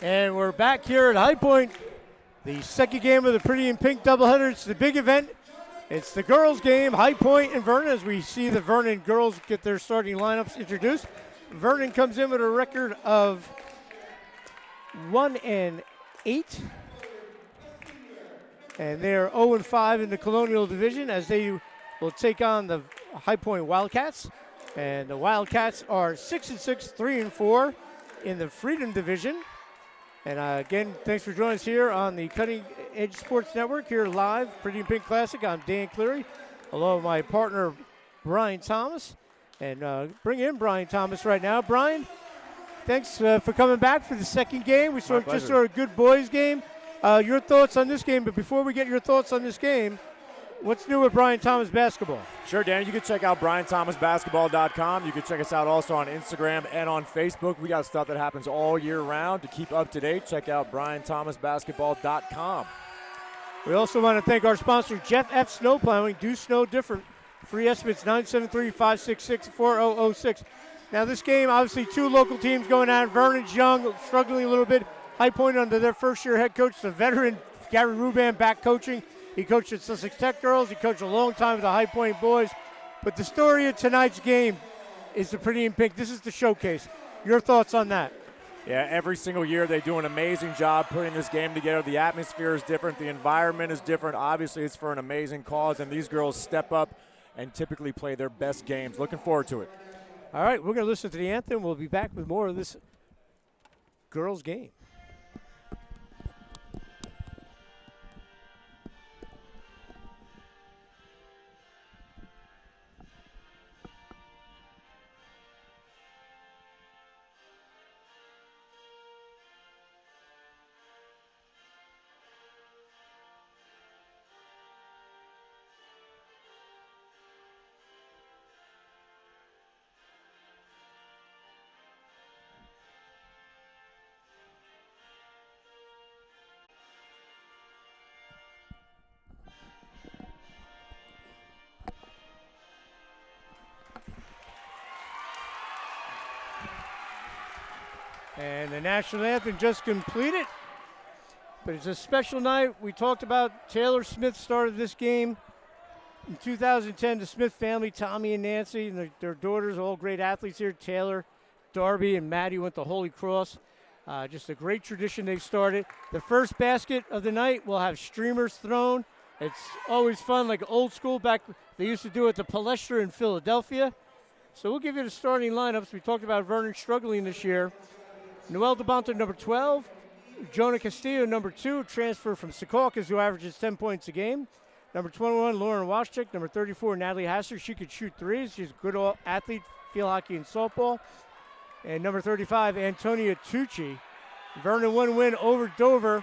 And we're back here at High Point, the second game of the Pretty in Pink doubleheader. It's the big event. It's the girls' game, High Point and Vernon, as we see the Vernon girls get their starting lineups introduced. Vernon comes in with a record of 1-8, and they're 0-5 in the Colonial Division as they will take on the High Point Wildcats. And the Wildcats are 6-6, 3-4 in the Freedom Division. And again, thanks for joining us here on the Cutting Edge Sports Network, here live, Pretty in Pink Classic. I'm Dan Cleary, along with my partner, Brian Thomas. And bring in Brian Thomas right now. Brian, thanks for coming back for the second game. We just saw a good boys game. Your thoughts on this game, but before we get your thoughts on this game, what's new with Brian Thomas basketball? Sure, Dan. You can check out BrianThomasBasketball.com. You can check us out also on Instagram and on Facebook. We got stuff that happens all year round. To keep up to date, check out BrianThomasBasketball.com. We also want to thank our sponsor, Jeff F. Snow Plowing. Do snow different. Free estimates, 973-566-4006. Now, this game, obviously, two local teams going at it. Vernon's young, struggling a little bit. High Point under their first-year head coach, the veteran Gary Ruban, back coaching. He coached at Sussex Tech girls. He coached a long time with the High Point boys. But the story of tonight's game is the Pretty in Pink. This is the showcase. Your thoughts on that? Yeah, every single year they do an amazing job putting this game together. The atmosphere is different. The environment is different. Obviously, it's for an amazing cause, and these girls step up and typically play their best games. Looking forward to it. All right, we're going to listen to the anthem. We'll be back with more of this girls' game. And the national anthem just completed. But it's a special night. We talked about Taylor Smith started this game in 2010. The Smith family, Tommy and Nancy, and their daughters, all great athletes here. Taylor, Darby, and Maddie went to Holy Cross. Just a great tradition they've started. The first basket of the night will have streamers thrown. It's always fun, like old school back. They used to do it at the Palestra in Philadelphia. So we'll give you the starting lineups. We talked about Vernon struggling this year. Noel DeBonta, number 12. Jonah Castillo, number 2, transfer from Secaucus, who averages 10 points a game. Number 21, Lauren Waschik. Number 34, Natalie Hasser. She could shoot threes. She's a good athlete, field hockey and softball. And number 35, Antonia Tucci. Vernon one win over Dover.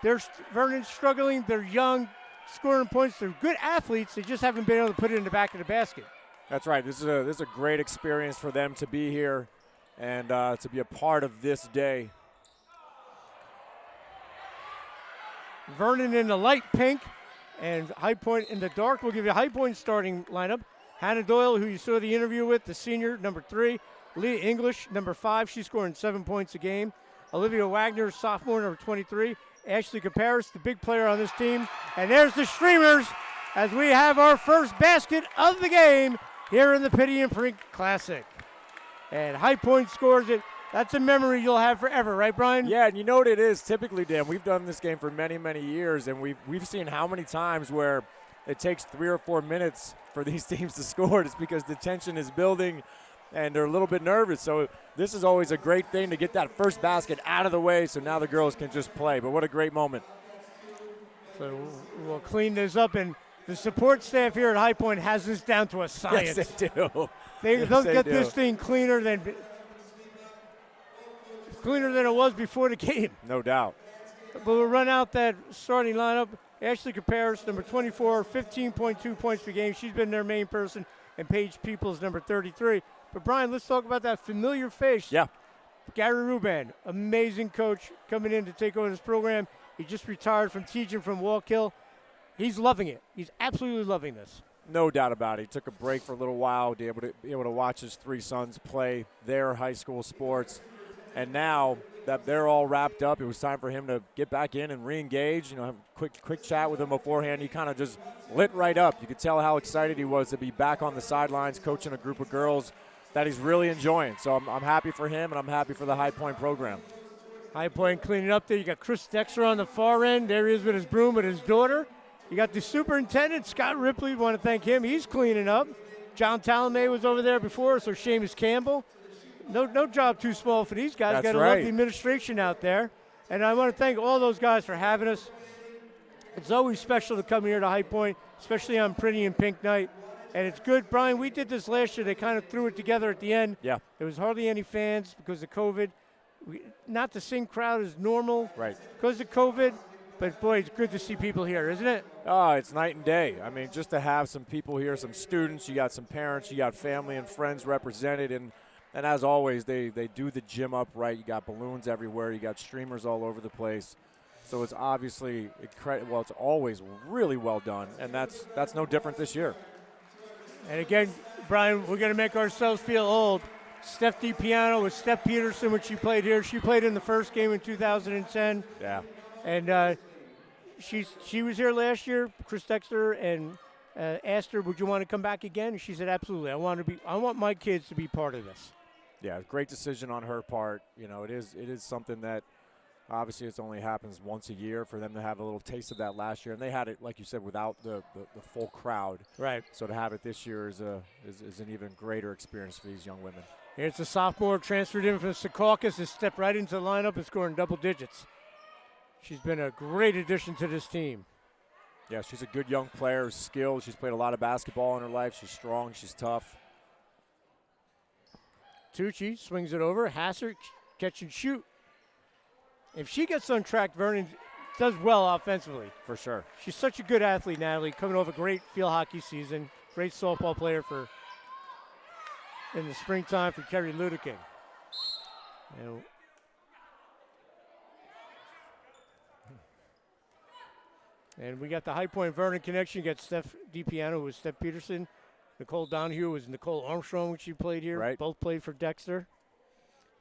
Vernon's struggling. They're young, scoring points. They're good athletes. They just haven't been able to put it in the back of the basket. That's right. This is a great experience for them to be here and to be a part of this day. Vernon in the light pink and High Point in the dark. We'll give you High Point starting lineup. Hannah Doyle, who you saw the interview with, the senior, number 3. Leah English, number 5. She's scoring 7 points a game. Olivia Wagner, sophomore, number 23. Ashley Caparis, the big player on this team. And there's the streamers as we have our first basket of the game here in the Pretty in Pink Classic. And High Point scores it. That's a memory you'll have forever, right, Brian? Yeah, and you know what it is typically, Dan? We've done this game for many, many years, and we've seen how many times where it takes 3 or 4 minutes for these teams to score. It's because the tension is building, and they're a little bit nervous. So this is always a great thing to get that first basket out of the way so now the girls can just play. But what a great moment. So we'll clean this up, and the support staff here at High Point has this down to a science. Yes, they do. They'll get this thing cleaner than it was before the game. No doubt. But we'll run out that starting lineup. Ashley Caparis, number 24, 15.2 points per game. She's been their main person. And Paige Peoples, number 33. But, Brian, let's talk about that familiar face. Yeah. Gary Ruban, amazing coach coming in to take over this program. He just retired from teaching from Wallkill. He's loving it. He's absolutely loving this. No doubt about it. He took a break for a little while to be able to watch his 3 sons play their high school sports. And now that they're all wrapped up, it was time for him to get back in and re-engage. You know, have a quick chat with him beforehand. He kind of just lit right up. You could tell how excited he was to be back on the sidelines coaching a group of girls that he's really enjoying. So I'm happy for him, and I'm happy for the High Point program. High Point cleaning up there. You got Chris Dexter on the far end. There he is with his broom with his daughter. You got the superintendent, Scott Ripley. Want to thank him. He's cleaning up. John Talamay was over there before, so Seamus Campbell. No job too small for these guys. That's Got to right. love the administration out there. And I want to thank all those guys for having us. It's always special to come here to High Point, especially on Pretty and Pink Night. And it's good. Brian, we did this last year. They kind of threw it together at the end. Yeah. There was hardly any fans because of COVID. Not the same crowd as normal. Right. Because of COVID. But, boy, it's good to see people here, isn't it? Oh, it's night and day. I mean, just to have some people here, some students, you got some parents, you got family and friends represented. And as always, they do the gym up right. You got balloons everywhere. You got streamers all over the place. So it's obviously incredible. Well, it's always really well done. And that's no different this year. And, again, Brian, we're going to make ourselves feel old. Steph DiPiano with Steph Peterson when she played here. She played in the first game in 2010. Yeah. And she was here last year, Chris Dexter, and asked her, would you want to come back again? And she said, absolutely. I want my kids to be part of this. Yeah, great decision on her part. You know, it is something that obviously it only happens once a year for them to have a little taste of that last year. And they had it, like you said, without the full crowd. Right. So to have it this year is an even greater experience for these young women. Here's the sophomore transferred in from Secaucus, has stepped right into the lineup and scoring double digits. She's been a great addition to this team. Yeah, she's a good young player, skilled. She's played a lot of basketball in her life. She's strong. She's tough. Tucci swings it over. Hasser, catch and shoot. If she gets on track, Vernon does well offensively. For sure. She's such a good athlete, Natalie, coming off a great field hockey season. Great softball player in the springtime for Kerry Ludeking. And we got the High Point Vernon connection. You got Steph DiPiano, who was Steph Peterson. Nicole Donahue was Nicole Armstrong when she played here. Right. Both played for Dexter.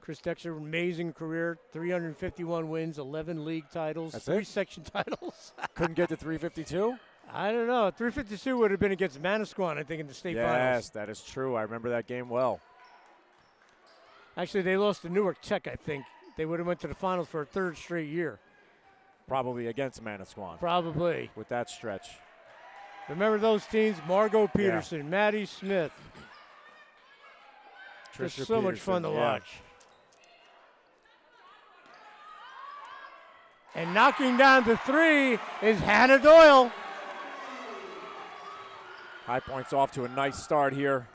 Chris Dexter, amazing career, 351 wins, 11 league titles, That's 3 it? section titles. Couldn't get to 352? I don't know. 352 would have been against Manasquan, I think, in the state finals. Yes, that is true. I remember that game well. Actually, they lost to Newark Tech, I think. They would have went to the finals for a third straight year. Probably against Manasquan. Probably. With that stretch. Remember those teams? Margot Peterson, Maddie Smith. Trisha Just so much Peterson, fun to yeah. watch. And knocking down the 3 is Hannah Doyle. High Point's off to a nice start here.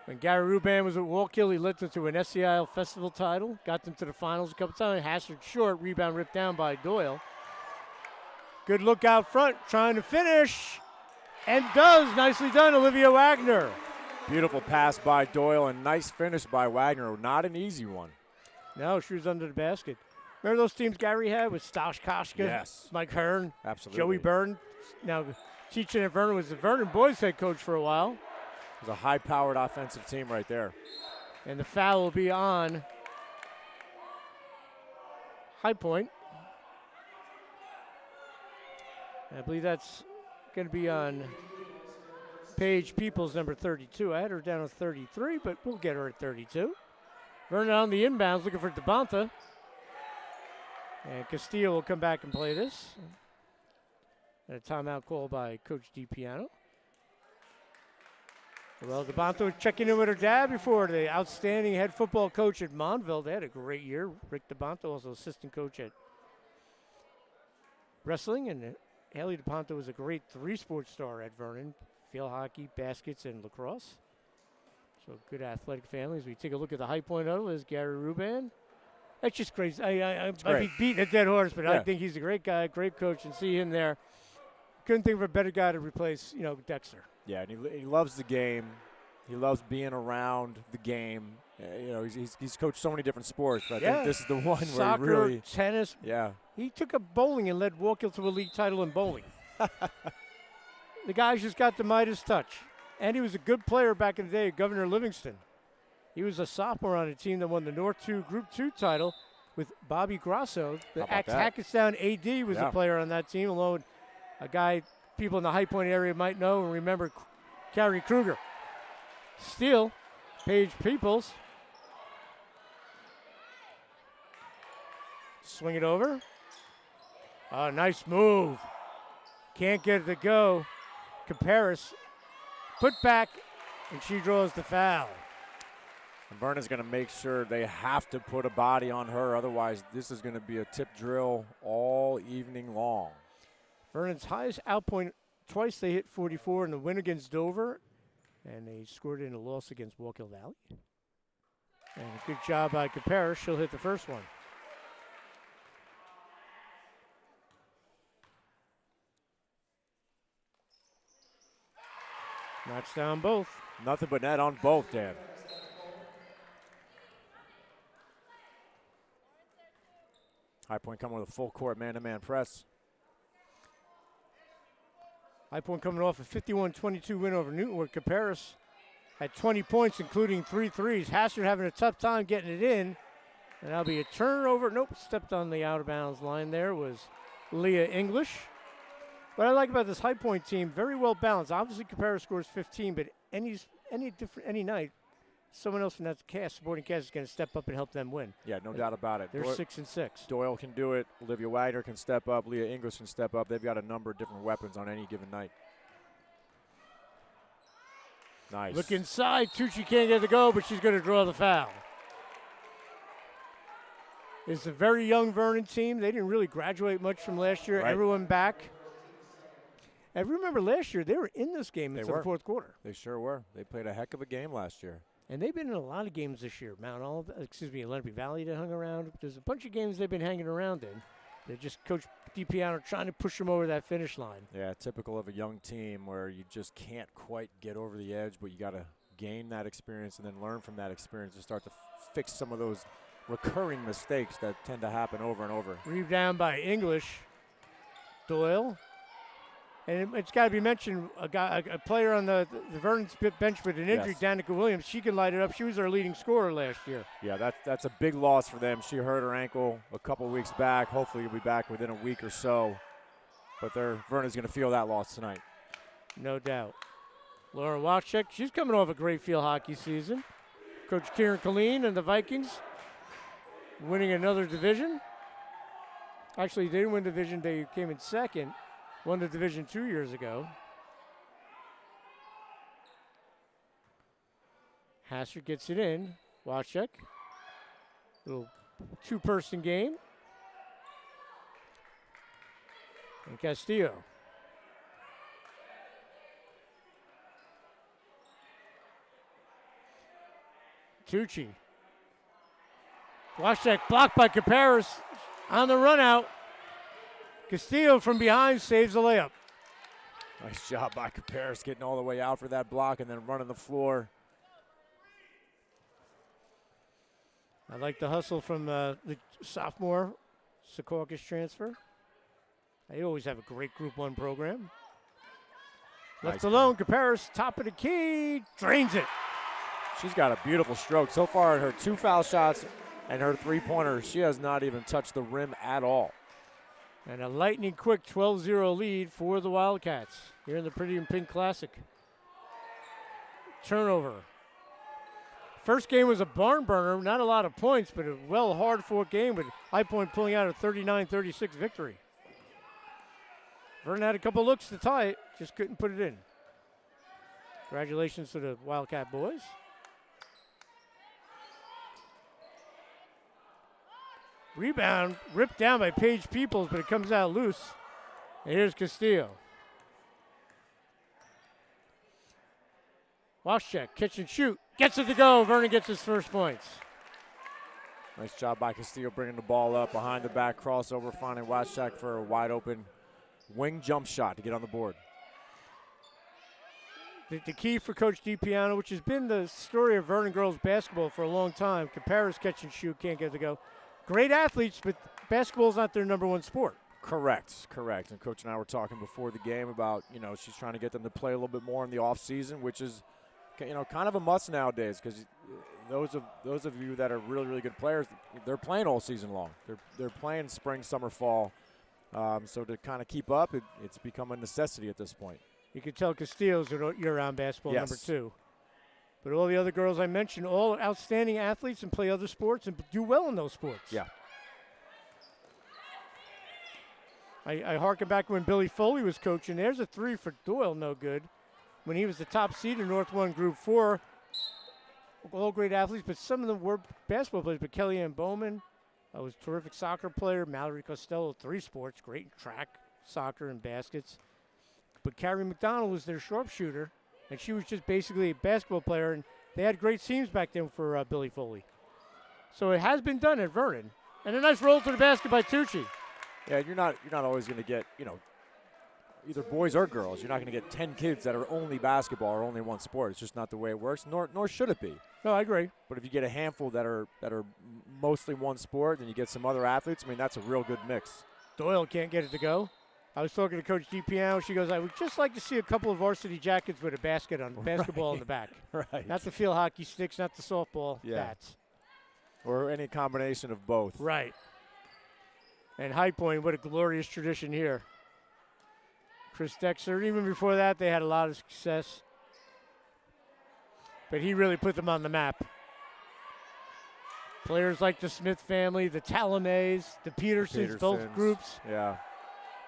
When Gary Ruban was at Wallkill, he led them to an SCIL festival title, got them to the finals a couple times. Hassard short, rebound ripped down by Doyle. Good look out front, trying to finish, and does. Nicely done, Olivia Wagner. Beautiful pass by Doyle and nice finish by Wagner. Not an easy one. No, she was under the basket. Remember those teams Gary had with Stosh Koshka, Yes. Mike Hearn, Absolutely. Joey Byrne. Now teaching at Vernon was the Vernon boys head coach for a while. It was a high-powered offensive team right there. And the foul will be on High Point. I believe that's going to be on Paige Peoples, number 32. I had her down at 33, but we'll get her at 32. Vernon on the inbounds looking for DeBonta. And Castillo will come back and play this. And a timeout call by Coach DiPiano. Well, DeBonta was checking in with her dad before, the outstanding head football coach at Montville. They had a great year. Rick DeBonta, also assistant coach at wrestling. And Haley DeBonta was a great 3-sport star at Vernon. Field hockey, baskets, and lacrosse. So good athletic families. We take a look at the High Point huddle. There's Gary Ruban. That's just crazy. I'd be beating a dead horse, but I think he's a great guy, great coach, and see him there. Couldn't think of a better guy to replace, Dexter. Yeah, and he loves the game. He loves being around the game. He's coached so many different sports, but I think this is the one Soccer, where he really tennis. Yeah. He took up bowling and led Wallkill to a league title in bowling. The guy's just got the Midas touch. And he was a good player back in the day, Governor Livingston. He was a sophomore on a team that won the North 2 Group 2 title with Bobby Grasso. The Hackettstown AD was a player on that team, along with a guy people in the High Point area might know and remember, Carrie Kruger. Steal, Paige Peoples. Swing it over. Oh, nice move. Can't get it to go. Caparis put back, and she draws the foul. And Vernon's going to make sure they have to put a body on her. Otherwise, this is going to be a tip drill all evening long. Vernon's highest outpoint, twice they hit 44 in the win against Dover, and they scored in a loss against Wallkill Valley. And a good job by Caparis. She'll hit the first one. Knocks down both. Nothing but net on both, Dan. High Point coming with a full court man-to-man press. High Point coming off a 51-22 win over Newton, where Caparis had 20 points, including 3 threes. Hassard having a tough time getting it in. And that'll be a turnover. Nope, stepped on the out-of-bounds line there was Leah English. What I like about this High Point team, very well balanced. Obviously, Caparis scores 15, but any night, someone else from that supporting cast is going to step up and help them win. Yeah, no doubt about it. They're 6-6. Doyle can do it. Olivia Wagner can step up. Leah English can step up. They've got a number of different weapons on any given night. Nice. Look inside. Tucci can't get the go, but she's going to draw the foul. It's a very young Vernon team. They didn't really graduate much from last year. Right. Everyone back. And remember last year, they were in this game until the fourth quarter. They sure were. They played a heck of a game last year. And they've been in a lot of games this year. Lenape Valley they hung around. There's a bunch of games they've been hanging around in. They're just Coach DiPiano trying to push them over that finish line. Yeah, typical of a young team where you just can't quite get over the edge, but you got to gain that experience and then learn from that experience to start to fix some of those recurring mistakes that tend to happen over and over. Rebound by English. Doyle. And it's got to be mentioned, a player on the Vernon bench with an injury, Danica Williams, she can light it up. She was our leading scorer last year. Yeah, that's a big loss for them. She hurt her ankle a couple weeks back. Hopefully she'll be back within a week or so. But Vernon's going to feel that loss tonight. No doubt. Laura Wachek, she's coming off a great field hockey season. Coach Kieran Colleen and the Vikings winning another division. Actually, they didn't win division. They came in second. Won the division 2 years ago. Hassard gets it in. Wachek. Little two-person game. And Castillo. Tucci. Wachek blocked by Caparis on the run out. Castillo from behind saves the layup. Nice job by Caparis getting all the way out for that block and then running the floor. I like the hustle from the sophomore Secaucus transfer. They always have a great Group 1 program. Left alone, Caparis, top of the key, drains it. She's got a beautiful stroke. So far in her 2 foul shots and her 3-pointer, she has not even touched the rim at all. And a lightning quick 12-0 lead for the Wildcats here in the Pretty in Pink Classic. Turnover. First game was a barn burner, not a lot of points, but a well hard-fought game with High Point pulling out a 39-36 victory. Vernon had a couple looks to tie it, just couldn't put it in. Congratulations to the Wildcat boys. Rebound ripped down by Paige Peoples, but it comes out loose. And here's Castillo. Wachek, catch and shoot. Gets it to go. Vernon gets his first points. Nice job by Castillo bringing the ball up behind the back crossover, finding Wachek for a wide open wing jump shot to get on the board. The key for Coach DiPiano, which has been the story of Vernon girls basketball for a long time. Caparis catch and shoot, can't get it to go. Great athletes, but basketball is not their number one sport. Correct. And Coach and I were talking before the game about, she's trying to get them to play a little bit more in the off season, which is, kind of a must nowadays because, those of you that are really, really good players, they're playing all season long. They're playing spring, summer, fall. So to kind of keep up, it's become a necessity at this point. You can tell Castillo's year-round basketball Yes. number 2. But all the other girls I mentioned, all outstanding athletes and play other sports and do well in those sports. Yeah. I harken back when Billy Foley was coaching. There's a 3 for Doyle, no good. When he was the top seed in North 1 Group 4, all great athletes, but some of them were basketball players. But Kellyanne Bowman was a terrific soccer player. Mallory Costello, 3 sports, great in track, soccer, and baskets. But Carrie McDonald was their sharpshooter, and she was just basically a basketball player, and they had great teams back then for Billy Foley. So it has been done at Vernon. And a nice roll to the basket by Tucci. Yeah, you're not always going to get, either boys or girls. You're not going to get 10 kids that are only basketball or only one sport. It's just not the way it works, nor should it be. No, I agree. But if you get a handful that are mostly one sport, and you get some other athletes, I mean, that's a real good mix. Doyle can't get it to go. I was talking to Coach DiPiano. She goes, I would just like to see a couple of varsity jackets with a basketball in the back. Right. Not the field hockey sticks, not the softball bats. Or any combination of both. Right. And High Point, what a glorious tradition here. Chris Dexter, even before that, they had a lot of success. But he really put them on the map. Players like the Smith family, the Talamays, the Petersons, both groups. Yeah.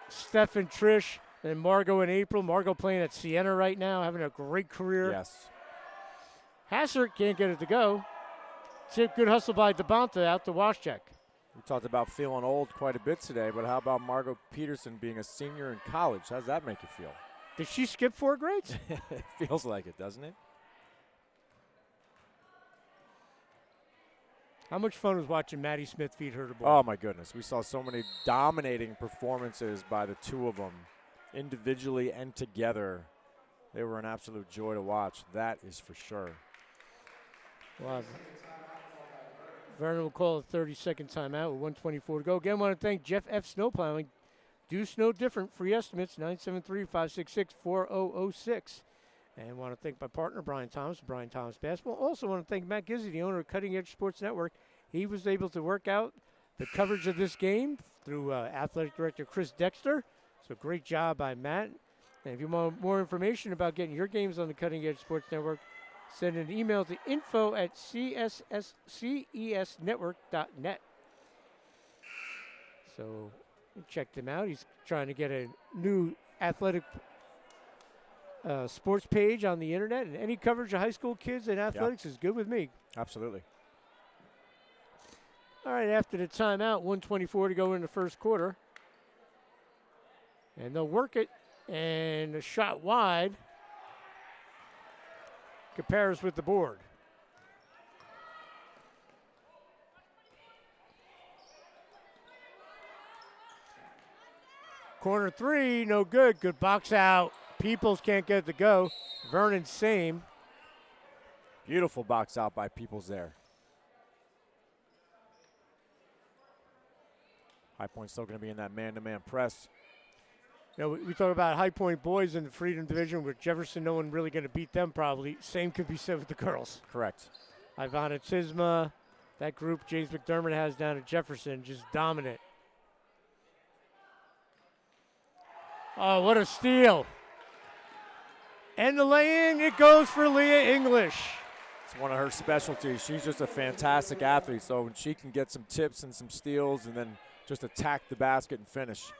Steph and Trish, and Margot and April. Margot playing at Siena right now, having a great career. Yes. Hassert can't get it to go. It's good hustle by DeBonta out to Waschek. We talked about feeling old quite a bit today, but how about Margot Peterson being a senior in college? How does that make you feel? Did she skip 4 grades? It feels like it, doesn't it? How much fun was watching Maddie Smith feed her the ball? Oh, my goodness. We saw so many dominating performances by the two of them, individually and together. They were an absolute joy to watch. That is for sure. Wow. Vernon will call a 30-second timeout with 1:24 to go. Again, I want to thank Jeff F. Snowplowing. Do snow different. Free estimates, 973-566-4006. And want to thank my partner, Brian Thomas, Brian Thomas Basketball. Also want to thank Matt Gizzi, the owner of Cutting Edge Sports Network. He was able to work out the coverage of this game through athletic director Chris Dexter. So great job by Matt. And if you want more information about getting your games on the Cutting Edge Sports Network, send an email to info@cesnetwork.net. So check him out. He's trying to get a new athletic sports page on the internet, and any coverage of high school kids and athletics is good with me. Absolutely. All right, after the timeout, 1:24 to go in the first quarter. And they'll work it, and a shot wide. Compares with the board. Corner 3, no good. Good box out. Peoples can't get it to go. Vernon same. Beautiful box out by Peoples there. High Point's still going to be in that man-to-man press. You know, we talk about High Point boys in the Freedom Division with Jefferson. No one really going to beat them probably. Same could be said with the girls. Correct. Ivana Tisma, that group James McDermott has down at Jefferson, just dominant. Oh, what a steal. And the lay-in, it goes for Leah English. It's one of her specialties. She's just a fantastic athlete, so when she can get some tips and some steals and then just attack the basket and finish.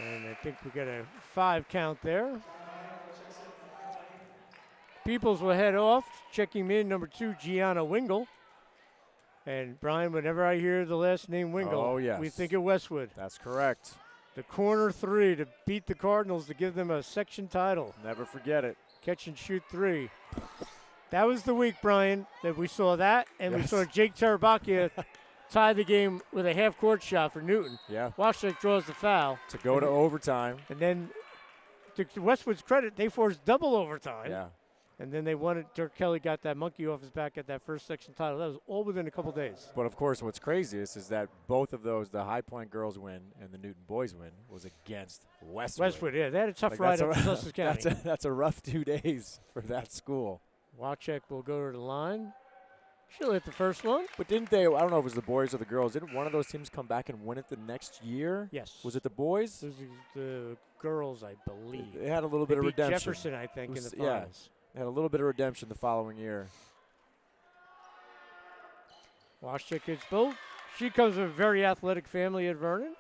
And I think we got a 5 count there. Peoples will head off, checking in number 2, Gianna Wingle. And Brian, whenever I hear the last name Wingle, we think of Westwood. That's correct. The corner 3 to beat the Cardinals to give them a section title. Never forget it. Catch and shoot 3. That was the week, Brian, that we saw that, and we saw Jake Tarabakia tie the game with a half-court shot for Newton. Yeah. Washington draws the foul. To go to overtime. And then, to Westwood's credit, they forced double overtime. Yeah. And then they won it. Dirk Kelly got that monkey off his back at that first section title. That was all within a couple days. But, of course, what's crazy is that both of those, the High Point girls win and the Newton boys win, was against Westwood. Westwood, yeah. They had a tough ride up to Sussex County. That's a rough 2 days for that school. Wachek will go to the line. She'll hit the first one. But didn't they, I don't know if it was the boys or the girls, didn't one of those teams come back and win it the next year? Yes. Was it the boys? It was the girls, I believe. They had a little bit of beat redemption. Jefferson, I think, in the finals. They had a little bit of redemption the following year. Washchick hits both. She comes from a very athletic family at Vernon.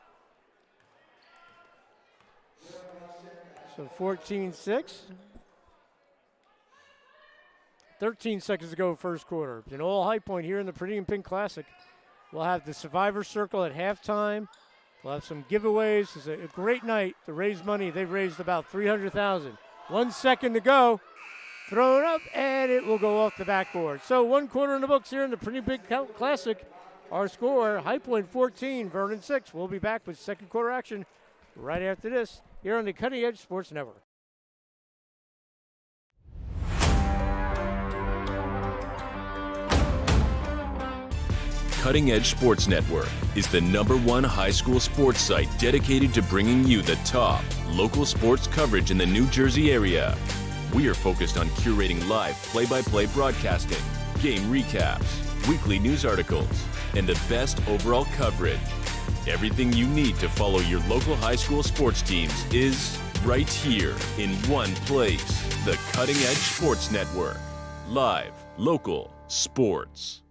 So 14-6. 13 seconds to go first quarter. In all High Point here in the Pretty in Pink Classic. We'll have the Survivor Circle at halftime. We'll have some giveaways. It's a great night to raise money. They've raised about $300,000. 1 second to go. Throw it up, and it will go off the backboard. So 1 quarter in the books here in the Pretty Big Classic. Our score, High Point 14, Vernon 6. We'll be back with second quarter action right after this here on the Cutting Edge Sports Network. Cutting Edge Sports Network is the #1 high school sports site dedicated to bringing you the top local sports coverage in the New Jersey area. We are focused on curating live play-by-play broadcasting, game recaps, weekly news articles, and the best overall coverage. Everything you need to follow your local high school sports teams is right here in one place. The Cutting Edge Sports Network. Live, local, sports.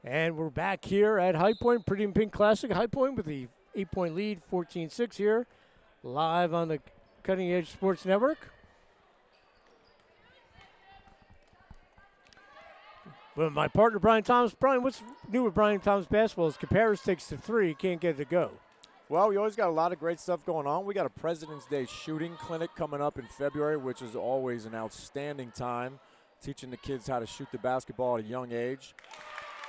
And we're back here at High Point, Pretty in Pink Classic. High Point with the 8-point lead, 14-6 here, live on the Cutting Edge Sports Network. With my partner, Brian Thomas. Brian, what's new with Brian Thomas basketball is Caparis takes the three, can't get it to go. Well, we always got a lot of great stuff going on. We got a President's Day shooting clinic coming up in February, which is always an outstanding time, teaching the kids how to shoot the basketball at a young age.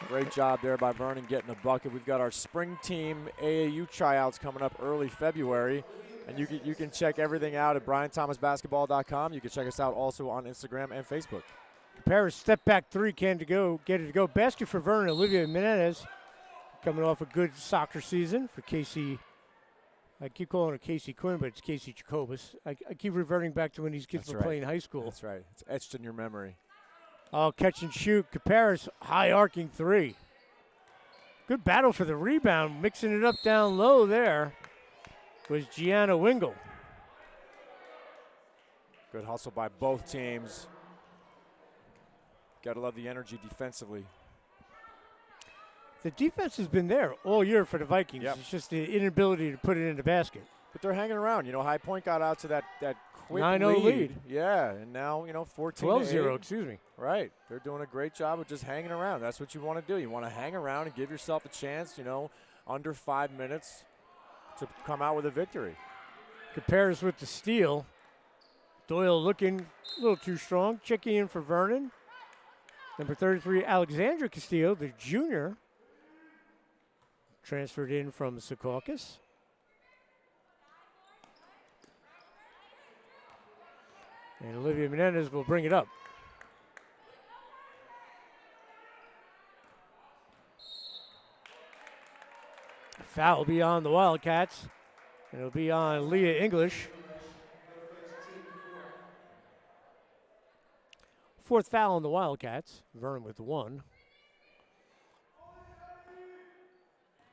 Great job there by Vernon getting a bucket. We've got our spring team AAU tryouts coming up early February. And you can check everything out at BrianThomasBasketball.com. You can check us out also on Instagram and Facebook. Caparis step back three, can to go, get it to go. Basket for Vernon, Olivia Menendez, coming off a good soccer season for Casey. I keep calling her Casey Quinn, but it's Casey Jacobus. I keep reverting back to when these kids were playing high school. That's right. It's etched in your memory. Oh, catch and shoot. Caparis, high arcing three. Good battle for the rebound. Mixing it up down low there was Gianna Wingle. Good hustle by both teams. Got to love the energy defensively. The defense has been there all year for the Vikings. Yep. It's just the inability to put it in the basket. But they're hanging around. You know, High Point got out to that quick 9-0 lead. Yeah, and now, 14-8. 12-0, excuse me. Right. They're doing a great job of just hanging around. That's what you want to do. You want to hang around and give yourself a chance, under 5 minutes to come out with a victory. Caparis with the steal. Doyle looking a little too strong. Checking in for Vernon. Number 33, Alexandra Castillo, the junior, transferred in from Secaucus. And Olivia Menendez will bring it up. A foul will be on the Wildcats, and it'll be on Leah English. Fourth foul on the Wildcats. Vernon with one.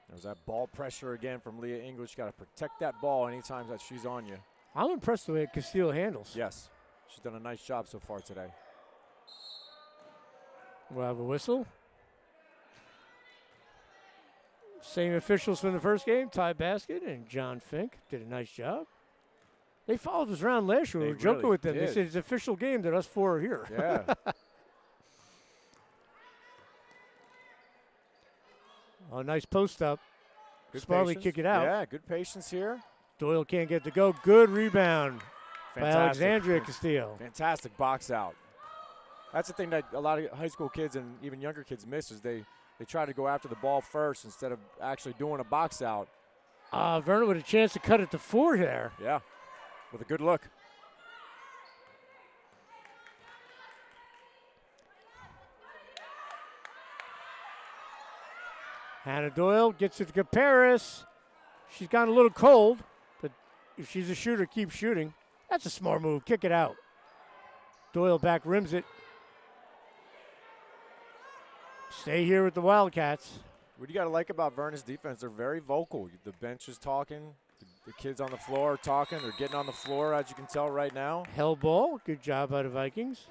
There's that ball pressure again from Leah English. Got to protect that ball anytime that she's on you. I'm impressed with the way Castillo handles. Yes. She's done a nice job so far today. We'll have a whistle. Same officials from the first game, Ty Basket and John Fink did a nice job. They followed us around last year. We They were joking really with them. They did. said it's an official game that us four are here. Yeah. Oh, nice post up. Good Smartly patience. kick it out. Yeah, good patience here. Doyle can't get to go. Good rebound by Fantastic. Alexandria Castillo. Fantastic box out. That's the thing that a lot of high school kids and even younger kids miss is they try to go after the ball first instead of actually doing a box out. Vernon with a chance to cut it to 4 there. Yeah, with a good look. Hannah Doyle gets it to Caparis. She's gone a little cold, but if she's a shooter, keep shooting. That's a smart move. Kick it out. Doyle back rims it. Stay here with the Wildcats. What you got to like about Vernon's defense, they're very vocal. The bench is talking. The kids on the floor are talking. They're getting on the floor, as you can tell right now. Hell ball. Good job by the Vikings.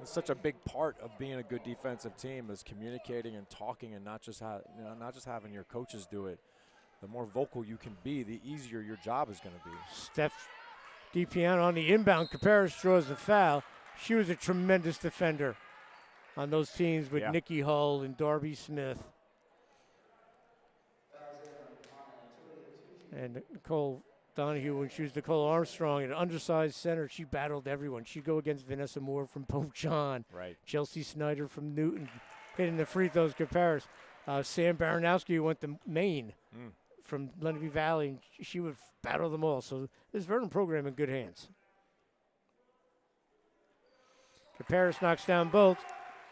It's such a big part of being a good defensive team is communicating and talking, and not just having your coaches do it. The more vocal you can be, the easier your job is going to be. Steph DiPiano on the inbound. Caparis draws the foul. She was a tremendous defender on those teams with Nikki Hull and Darby Smith. And Nicole Donahue, when she was Nicole Armstrong, an undersized center, she battled everyone. She'd go against Vanessa Moore from Pope John. Right. Chelsea Snyder from Newton, hitting the free throws. Caparis. Sam Baranowski went to Maine from Lenape Valley, and she would battle them all. So this Vernon program in good hands. Caparis knocks down both.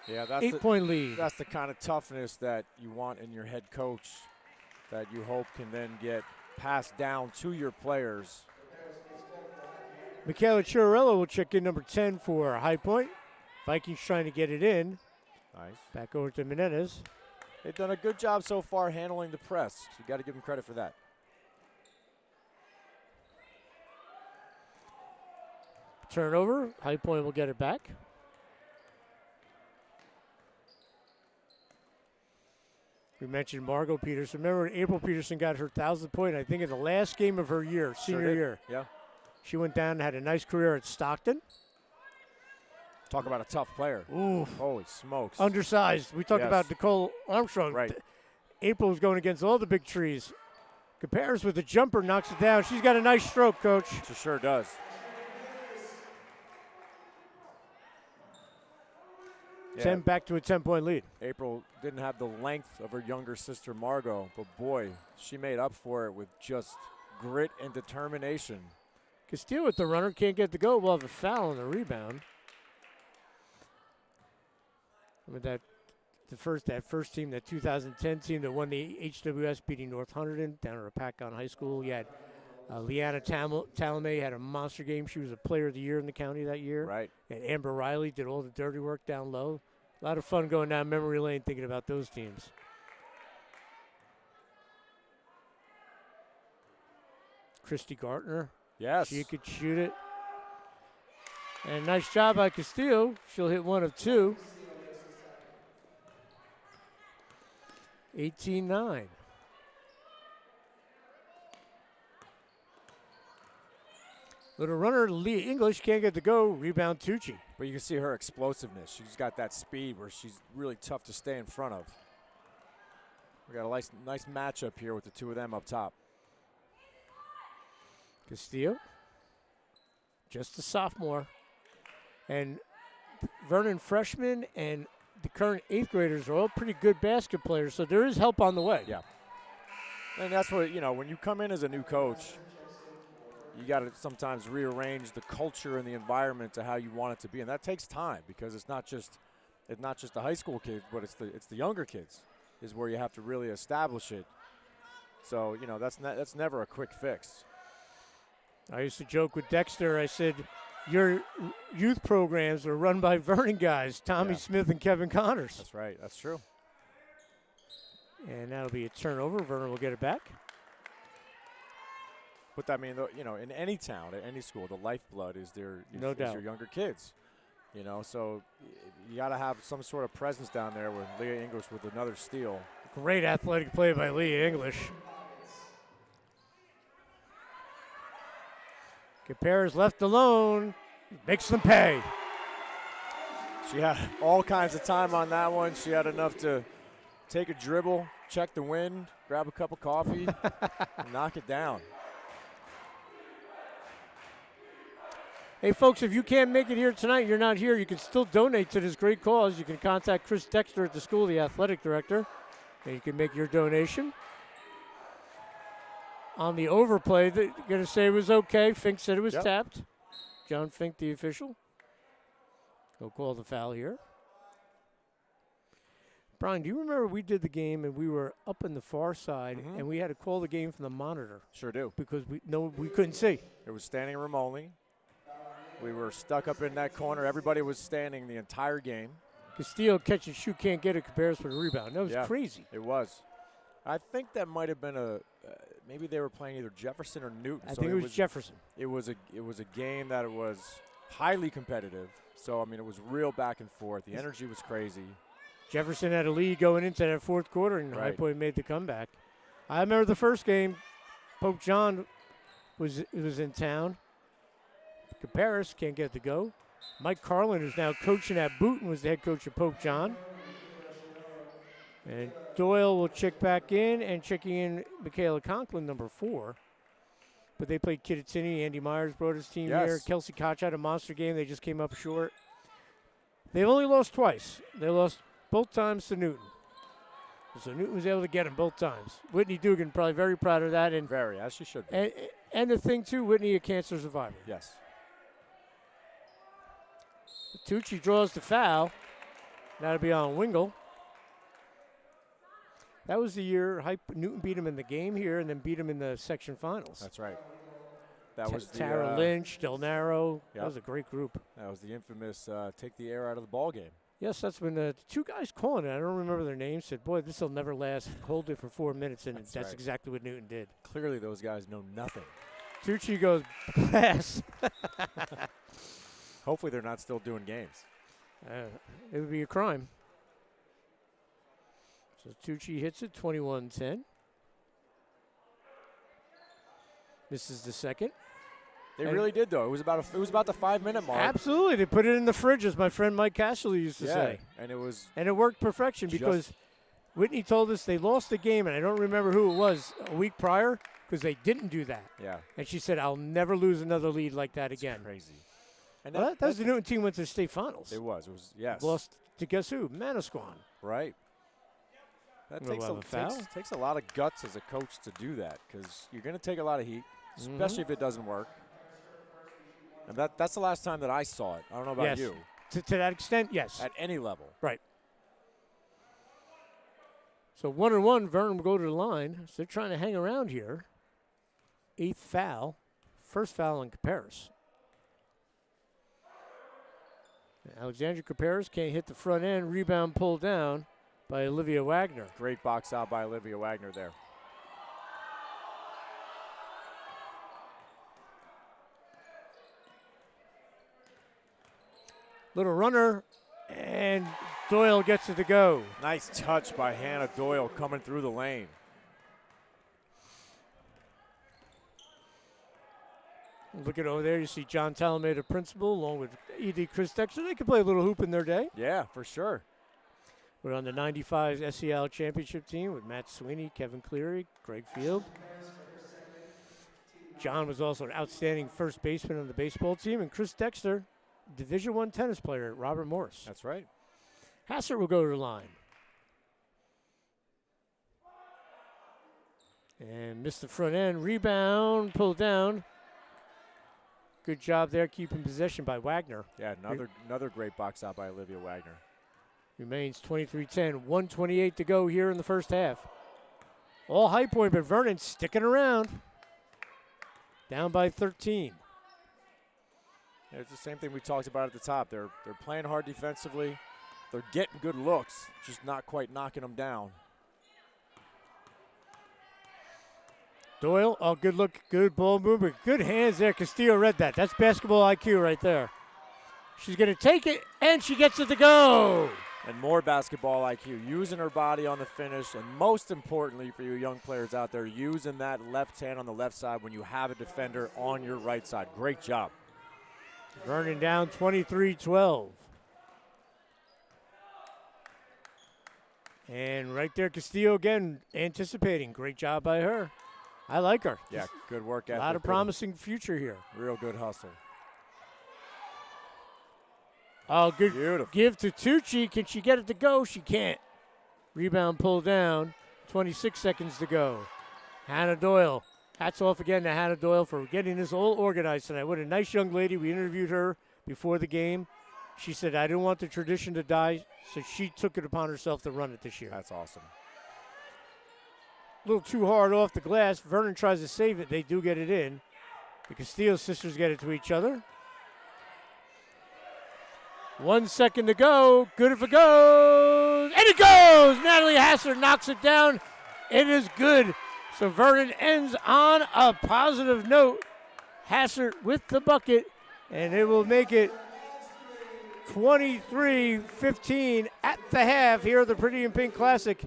Yeah, that's 8-point lead. That's the kind of toughness that you want in your head coach that you hope can then get passed down to your players. Michaela Chiarello will check in number 10 for High Point. Vikings trying to get it in. Nice. Back over to Menendez. They've done a good job so far handling the press. You got to give them credit for that. Turnover. High Point will get it back. We mentioned Margot Peterson. Remember when April Peterson got her 1,000th point, I think in the last game of her year, senior year. Yeah. She went down and had a nice career at Stockton. Talk about a tough player. Ooh. Holy smokes. Undersized. We talked Yes. about Nicole Armstrong. Right. April was going against all the big trees. Compares with the jumper, knocks it down. She's got a nice stroke, Coach. She sure does. Yeah. Back to a 10-point lead. April didn't have the length of her younger sister Margot, but boy, she made up for it with just grit and determination. Castillo with the runner, can't get the go. We'll have a foul on the rebound. With that first team, that 2010 team that won the HWS, beating North Hunterdon down at Rapacon High School. You had Leanna Talamay had a monster game. She was a player of the year in the county that year. Right. And Amber Riley did all the dirty work down low. A lot of fun going down memory lane thinking about those teams. Christy Gartner. Yes. She could shoot it. And nice job by Castillo. She'll hit one of two. 18-9. Little runner, Leah English, can't get the go. Rebound Tucci. But you can see her explosiveness. She's got that speed where she's really tough to stay in front of. We got a nice matchup here with the two of them up top. Castillo, just a sophomore. And Vernon freshman and the current 8th graders are all pretty good basket players, so there is help on the way. Yeah. And that's what, when you come in as a new coach, you got to sometimes rearrange the culture and the environment to how you want it to be, and that takes time because it's not just the high school kids, but it's the younger kids is where you have to really establish it. So that's never a quick fix. I used to joke with Dexter. I said, your youth programs are run by Vernon guys, Tommy Smith and Kevin Connors. That's right. That's true. And that'll be a turnover. Vernon will get it back. But I mean, in any town, at any school, the lifeblood is your younger kids. So you got to have some sort of presence down there with Leah English with another steal. Great athletic play by Leah English. Caparis left alone. Makes them pay. She had all kinds of time on that one. She had enough to take a dribble, check the wind, grab a cup of coffee, and knock it down. Hey, folks, if you can't make it here tonight, you're not here, you can still donate to this great cause. You can contact Chris Dexter at the school, the athletic director, and you can make your donation. On the overplay, they're going to say it was okay. Fink said it was tapped. John Fink, the official. Go call the foul here. Brian, do you remember we did the game and we were up in the far side and we had to call the game from the monitor? Sure do. Because we couldn't see. It was standing room only. We were stuck up in that corner. Everybody was standing the entire game. Castillo catch and shoot, can't get a Cabarrus with a rebound. That was crazy. It was. I think that might have been maybe they were playing either Jefferson or Newton. I think it was Jefferson. It was a game that was highly competitive. So I mean, it was real back and forth. The energy was crazy. Jefferson had a lead going into that fourth quarter, and High Point made the comeback. I remember the first game. Pope John was in town. Cabarrus can't get it to go. Mike Carlin, who's now coaching at Booton, was the head coach of Pope John. And Doyle will check back in, and checking in Michaela Conklin, number 4. But they played Kittatinny. Andy Myers brought his team here. Kelsey Koch had a monster game. They just came up short. They've only lost twice. They lost both times to Newton. So Newton was able to get him both times. Whitney Dugan probably very proud of that. And very, as she should be. And the thing, too, Whitney, a cancer survivor. Yes. Tucci draws the foul. That'll be on Wingle. That was the year Newton beat him in the game here and then beat him in the section finals. That's right. That was Tara Lynch, Del Naro. That was a great group. That was the infamous take the air out of the ball game. Yes, that's when the two guys calling it, I don't remember their names, said, boy, this will never last. Hold it for 4 minutes, and that's exactly what Newton did. Clearly those guys know nothing. Tucci goes, pass. Hopefully they're not still doing games. It would be a crime. So Tucci hits it, 21-10. Misses the second. They really did, though. It was about the 5-minute mark. Absolutely, they put it in the fridge, as my friend Mike Castle used to say. And it worked perfection because Whitney told us they lost the game, and I don't remember who it was a week prior because they didn't do that. Yeah. And she said, "I'll never lose another lead like that again." Crazy. And that was the Newton team went to the state finals. It was yes. Lost to guess who? Manasquan. Right. That takes a lot of guts as a coach to do that because you're going to take a lot of heat, especially if it doesn't work. And that's the last time that I saw it. I don't know about you. To that extent, yes. At any level. Right. So 1-1, Vernon will go to the line. So they're trying to hang around here. 8th foul. First foul on Cabarrus. Alexandra Cabarrus can't hit the front end. Rebound pulled down by Olivia Wagner. Great box out by Olivia Wagner there. Little runner, and Doyle gets it to go. Nice touch by Hannah Doyle coming through the lane. Looking over there, you see John Talameda, principal, along with ED Chris Dexter. They could play a little hoop in their day. Yeah, for sure. We're on the 95 SEL championship team with Matt Sweeney, Kevin Cleary, Greg Field. John was also an outstanding first baseman on the baseball team, and Chris Dexter, Division I tennis player at Robert Morris. That's right. Hassert will go to the line. And missed the front end. Rebound, pulled down. Good job there keeping possession by Wagner. Yeah, another great box out by Olivia Wagner. Remains 23-10, 1:28 to go here in the first half. All High Point, but Vernon sticking around. Down by 13. Yeah, it's the same thing we talked about at the top. They're playing hard defensively. They're getting good looks, just not quite knocking them down. Doyle, good look, good ball movement, good hands there. Castillo read that. That's basketball IQ right there. She's going to take it, and she gets it to go. and more basketball IQ, using her body on the finish, and most importantly for you young players out there, using that left hand on the left side when you have a defender on your right side. Great job. Vernon down 23-12. And right there, Castillo again anticipating. Great job by her. I like her. Yeah, good work A ethic. lot of promising future here. Real good hustle. Oh, good Beautiful. give to Tucci. Can she get it to go? She can't. Rebound pulled down. 26 seconds to go. Hannah Doyle. Hats off again to Hannah Doyle for getting this all organized tonight. What a nice young lady. We interviewed her before the game. She said, I didn't want the tradition to die, so she took it upon herself to run it this year. That's awesome. A little too hard off the glass. Vernon tries to save it. They do get it in. The Castillo sisters get it to each other. 1 second to go. Good if it goes. And it goes! Natalie Hassler knocks it down. It is good. So Vernon ends on a positive note. Hassler with the bucket. And it will make it 23-15 at the half here at the Pretty in Pink Classic.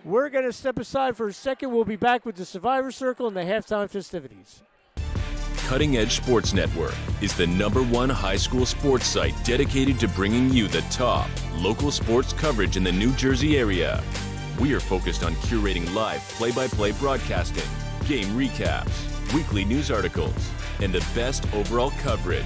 We're going to step aside for a second. We'll be back with the Survivor Circle and the halftime festivities. Cutting Edge Sports Network is the #1 high school sports site dedicated to bringing you the top local sports coverage in the New Jersey area. We are focused on curating live play-by-play broadcasting, game recaps, weekly news articles, and the best overall coverage.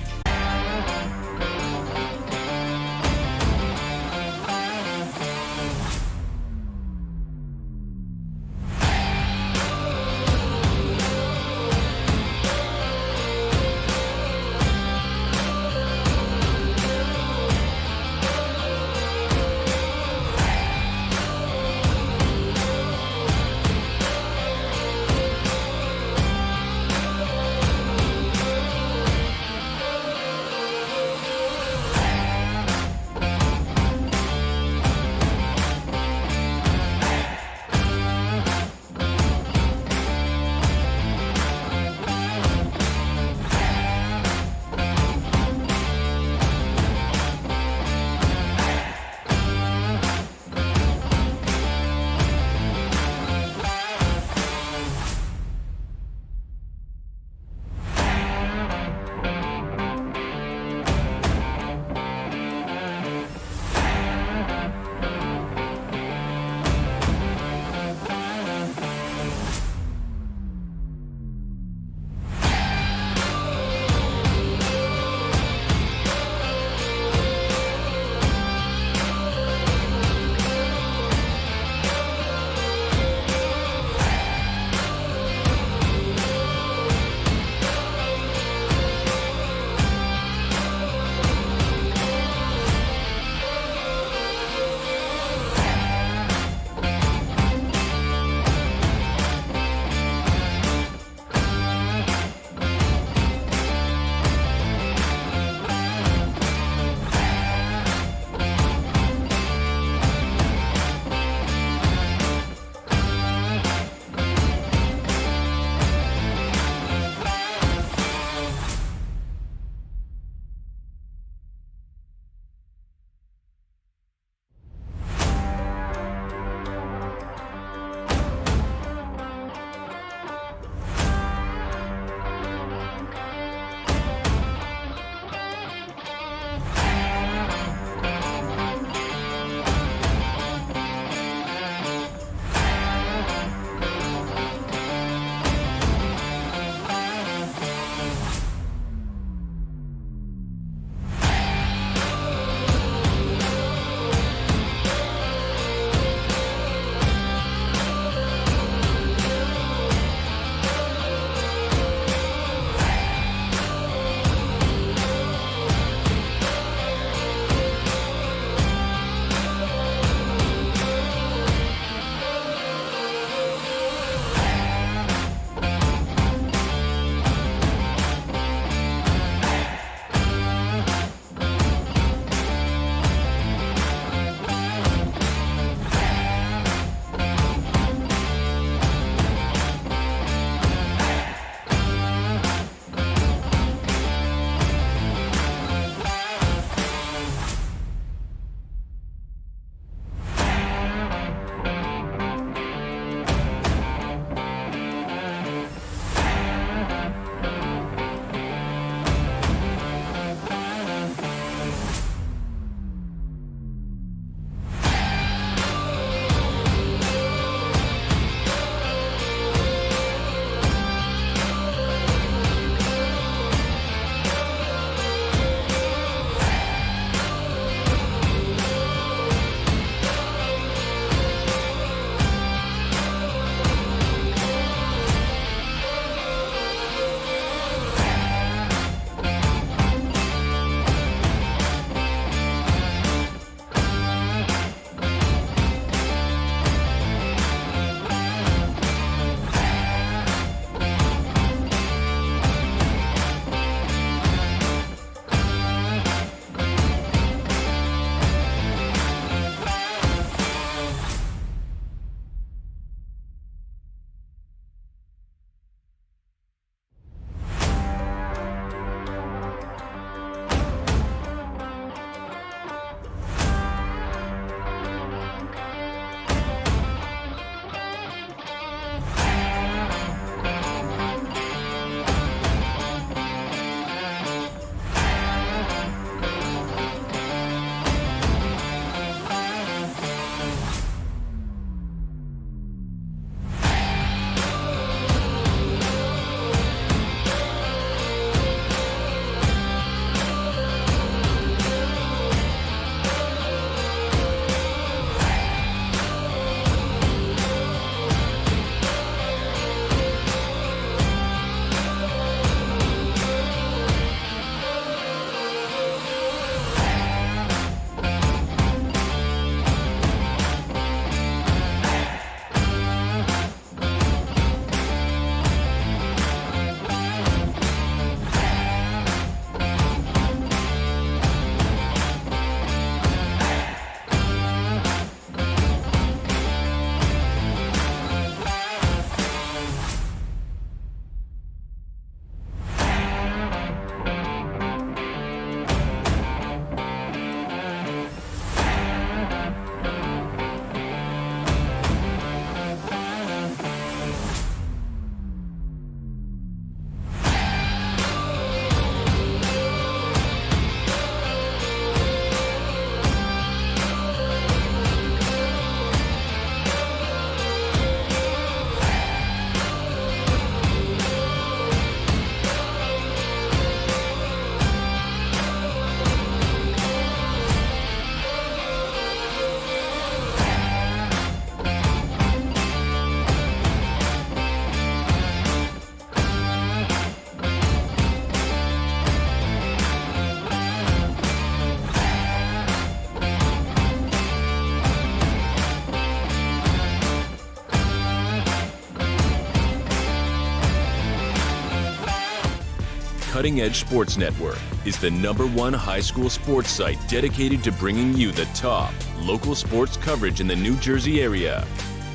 Cutting Edge Sports Network is the #1 high school sports site dedicated to bringing you the top local sports coverage in the New Jersey area.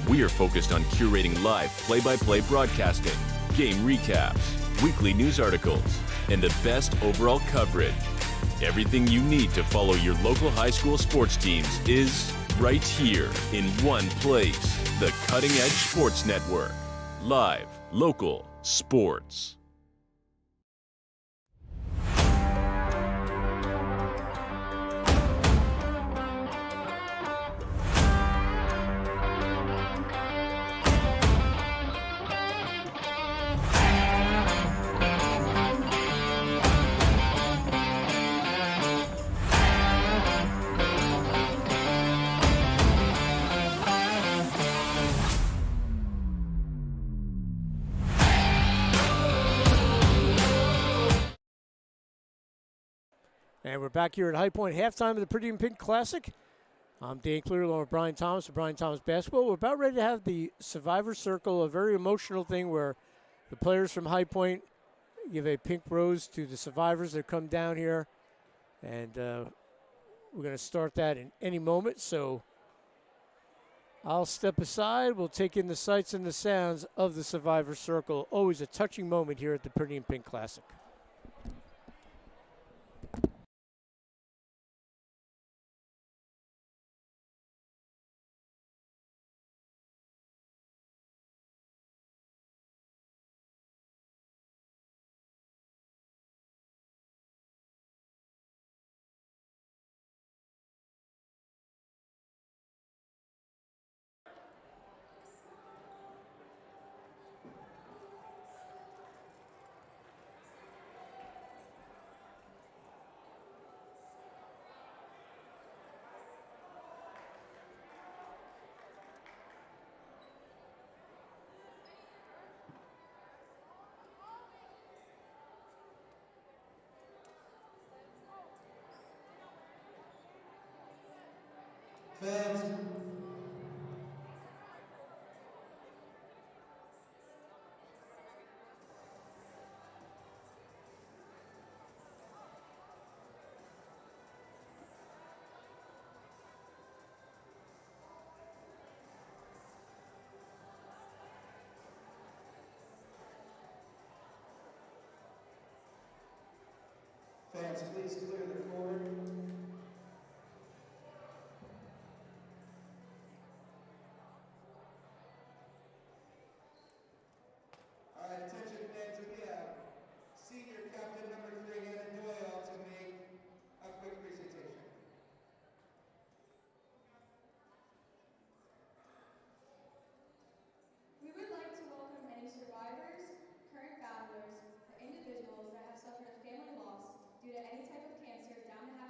We are focused on curating live play-by-play broadcasting, game recaps, weekly news articles, and the best overall coverage. Everything you need to follow your local high school sports teams is right here in one place. The Cutting Edge Sports Network. Live, local, sports. And we're back here at High Point, halftime of the Pretty in Pink Classic. I'm Dan Clear along with Brian Thomas of Brian Thomas Basketball. We're about ready to have the Survivor Circle, a very emotional thing where the players from High Point give a pink rose to the survivors that come down here. And we're going to start that in any moment. So I'll step aside. We'll take in the sights and the sounds of the Survivor Circle. Always a touching moment here at the Pretty in Pink Classic. Fans, please clear the floor. All right, attention fans, we have senior captain number 3, Hannah Doyle, to make a quick presentation. We would like to welcome many survivors, current battlers, or individuals that have suffered a family loss due to any type of cancer down to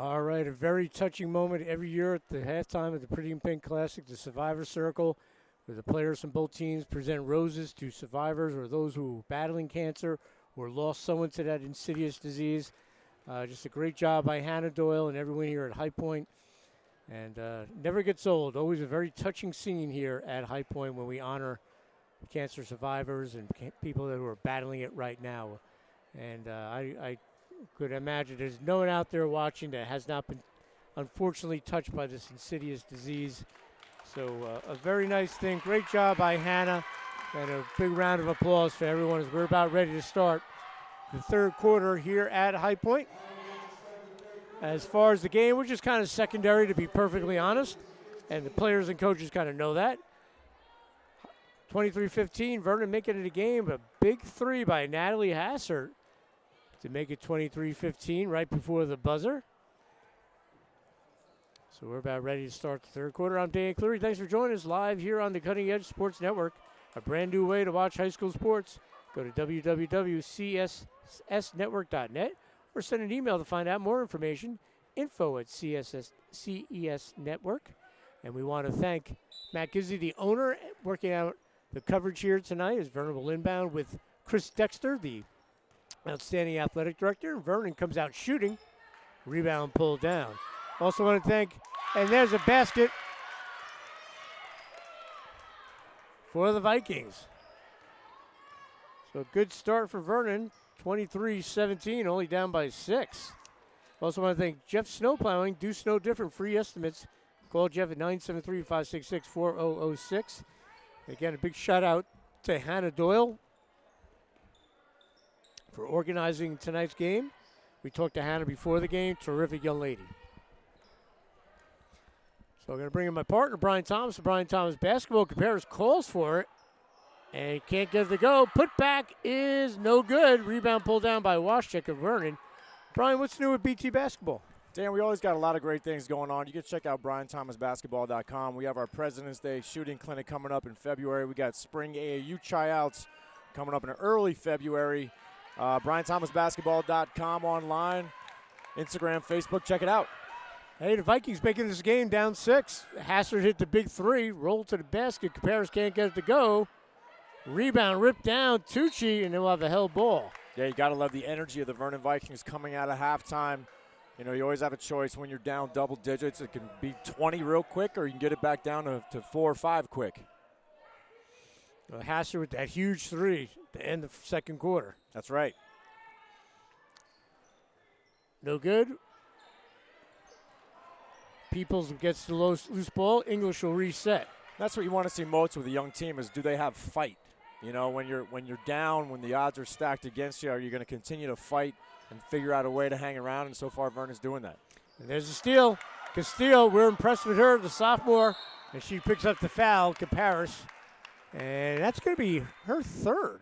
All right, a very touching moment every year at the halftime of the Pretty in Pink Classic, the Survivor Circle, where the players from both teams present roses to survivors or those who are battling cancer or lost someone to that insidious disease. Just a great job by Hannah Doyle and everyone here at High Point. And never gets old. Always a very touching scene here at High Point when we honor cancer survivors and people that are battling it right now. And I could imagine there's no one out there watching that has not been unfortunately touched by this insidious disease. So a very nice thing. Great job by Hannah. And a big round of applause for everyone as we're about ready to start the third quarter here at High Point. As far as the game, which is kind of secondary to be perfectly honest, and the players and coaches kind of know that. 23-15, Vernon making it a game. A big three by Natalie Hassert to make it 23-15 right before the buzzer. So we're about ready to start the third quarter. I'm Dan Cleary. Thanks for joining us live here on the Cutting Edge Sports Network. A brand new way to watch high school sports. Go to www.cssnetwork.net or send an email to find out more information, info@CES Network. And we want to thank Matt Gizzi, the owner, working out the coverage here tonight as Vernon will inbound with Chris Dexter, the outstanding athletic director. Vernon comes out shooting. Rebound pulled down. Also want to thank, and there's a basket for the Vikings. So a good start for Vernon. 23-17, only down by 6. Also want to thank Jeff Snowplowing. Do snow different. Free estimates. Call Jeff at 973-566-4006. Again, a big shout out to Hannah Doyle for organizing tonight's game. We talked to Hannah before the game. Terrific young lady. So I'm going to bring in my partner, Brian Thomas. Brian Thomas basketball compares, calls for it. And can't get it to go. Put back is no good. Rebound pulled down by Washcheck of Vernon. Brian, what's new with BT basketball? Dan, we always got a lot of great things going on. You can check out BrianThomasBasketball.com. We have our President's Day shooting clinic coming up in February. We got spring AAU tryouts coming up in early February. BrianThomasBasketball.com online, Instagram, Facebook. Check it out. Hey, the Vikings making this game down 6. Hassard hit the big three, rolled to the basket. Compares can't get it to go. Rebound ripped down, Tucci, and then we'll have a held ball. Yeah, you got to love the energy of the Vernon Vikings coming out of halftime. You know, you always have a choice when you're down double digits. It can be 20 real quick, or you can get it back down to 4 or 5 quick. Well, Hassard with that huge three to end the second quarter. That's right. No good. Peoples gets the loose ball. English will reset. That's what you want to see most with a young team is, do they have fight? You know, when you're down, when the odds are stacked against you, are you going to continue to fight and figure out a way to hang around? And so far, Vernon's doing that. And there's a steal. Castillo, we're impressed with her, the sophomore, and she picks up the foul, Caparis. And that's going to be her third.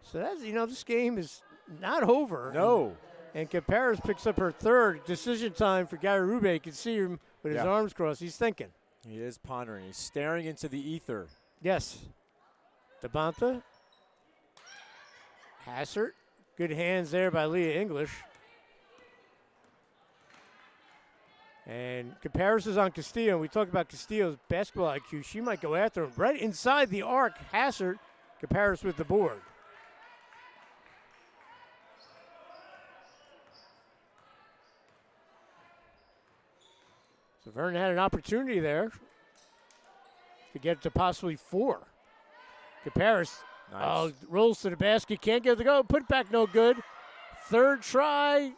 So that's, you know, this game is not over. No. And Caparis picks up her third. Decision time for Gary Rube. You can see him with his arms crossed. He's thinking. He is pondering. He's staring into the ether. Yes. Devonta. Hassert. Good hands there by Leah English. And Caparis is on Castillo. And we talked about Castillo's basketball IQ. She might go after him. Right inside the arc, Hassert. Caparis with the board. So Vernon had an opportunity there to get to possibly 4. Caparis rolls to the basket, can't get it to go. Put back no good. Third try.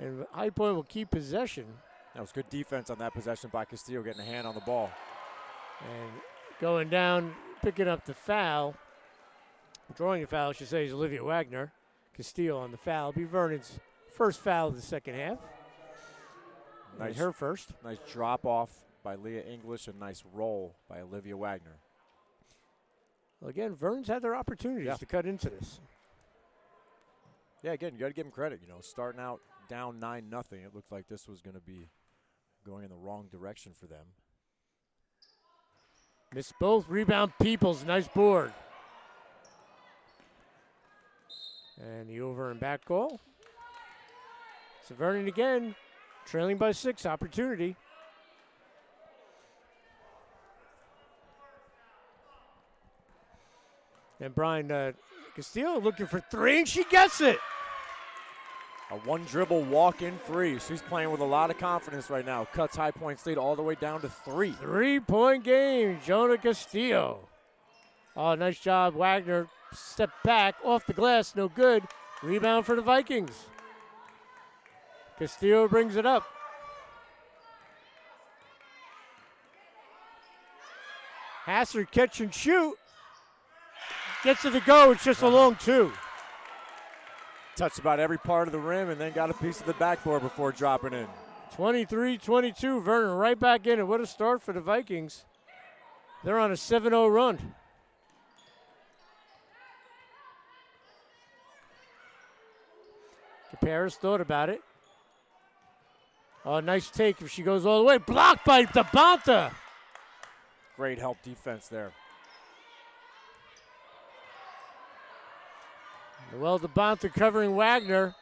And High Point will keep possession. That was good defense on that possession by Castillo, getting a hand on the ball. And going down, picking up the foul. Drawing a foul, I should say, is Olivia Wagner. Castillo on the foul. It'll be Vernon's first foul of the second half. Nice, her first. Nice drop off by Leah English and nice roll by Olivia Wagner. Well, again, Vernon's had their opportunities to cut into this. Yeah, again, you got to give them credit. You know, starting out down 9-0, it looked like this was going to be going in the wrong direction for them. Missed both. Rebound Peoples. Nice board. And the over and back goal. So Vernon again, trailing by 6, opportunity. And Brian Castillo looking for 3, and she gets it. A one dribble walk-in 3. She's playing with a lot of confidence right now. Cuts High Point's lead all the way down to 3. 3-point game, Jonah Castillo. Oh, nice job, Wagner. Step back, off the glass, no good. Rebound for the Vikings. Castillo brings it up. Hassard catch and shoot. Gets it to go, it's just a long 2. Touched about every part of the rim and then got a piece of the backboard before dropping in. 23-22, Vernon right back in it. What a start for the Vikings. They're on a 7-0 run. Caparis thought about it. Oh, nice take if she goes all the way. Blocked by Dabonta. Great help defense there. Well, Dabonta covering Wagner.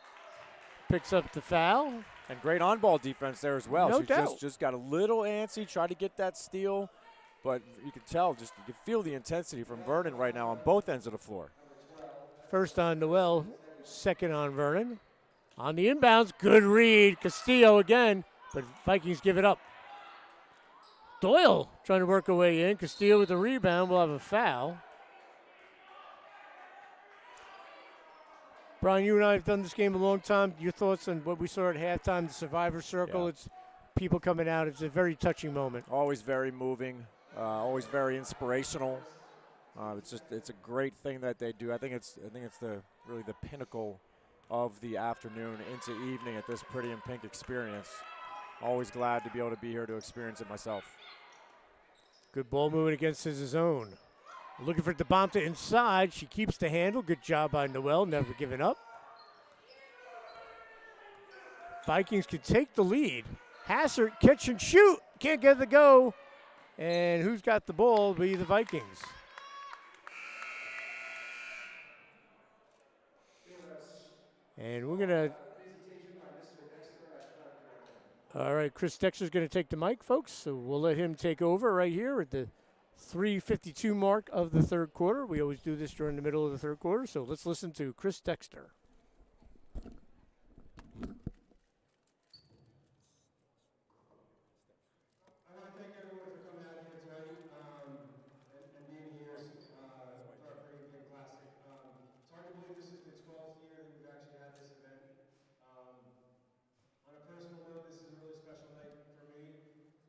Picks up the foul. And great on-ball defense there as well. No She doubt. just got a little antsy, tried to get that steal, but you can tell, you can feel the intensity from Vernon right now on both ends of the floor. First on Noel, second on Vernon. On the inbounds, good read. Castillo again, but Vikings give it up. Doyle trying to work her way in. Castillo with the rebound will have a foul. Brian, you and I have done this game a long time. Your thoughts on what we saw at halftime, the Survivor Circle? Yeah. It's people coming out. It's a very touching moment. Always very moving, always very inspirational. It's a great thing that they do. I think it's really the pinnacle of the afternoon into evening at this Pretty in Pink experience. Always glad to be able to be here to experience it myself. Good ball movement against his zone. Looking for Dabonta inside. She keeps the handle. Good job by Noel, never giving up. Vikings could take the lead. Hassard, catch and shoot. Can't get the go. And who's got the ball? It'll be the Vikings. And we're going to. All right, Chris Dexter's going to take the mic, folks. So we'll let him take over right here at the 3:52 mark of the third quarter. We always do this during the middle of the third quarter. So let's listen to Chris Dexter. I want to thank everyone for coming out here tonight and being here for our Pretty Pink Classic. It's hard to believe this is the 12th year that we've actually had this event. On a personal note, this is a really special night for me.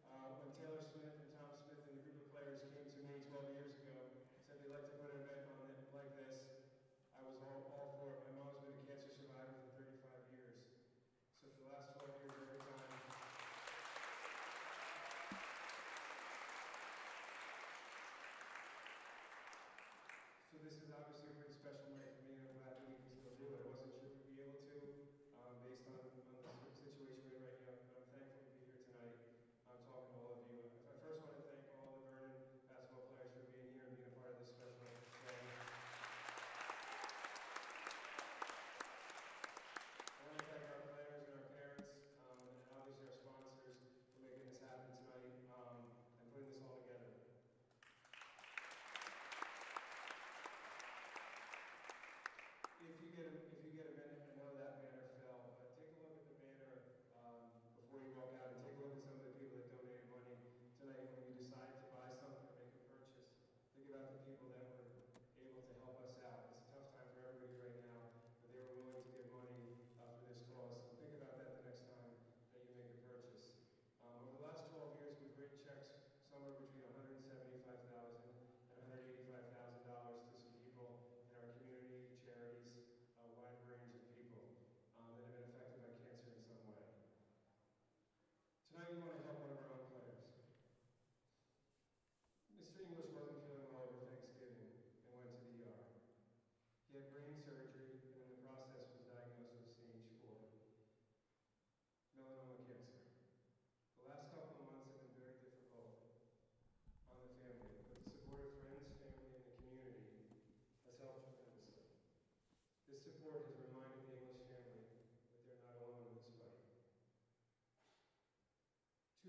When Taylor Smith and Tom Smith and a group of players came to me 12 years ago, said they'd like to put an event on it like this, I was all for it. My mom's been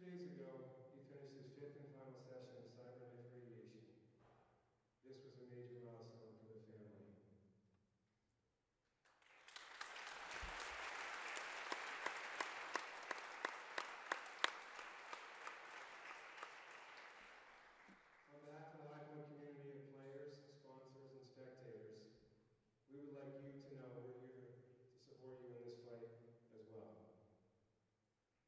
days ago, he finished his 5th and final session of CyberKnife radiation. This was a major milestone for the family. On behalf of the High Point community of players, sponsors, and spectators, we would like you to know we're here to support you in this fight as well.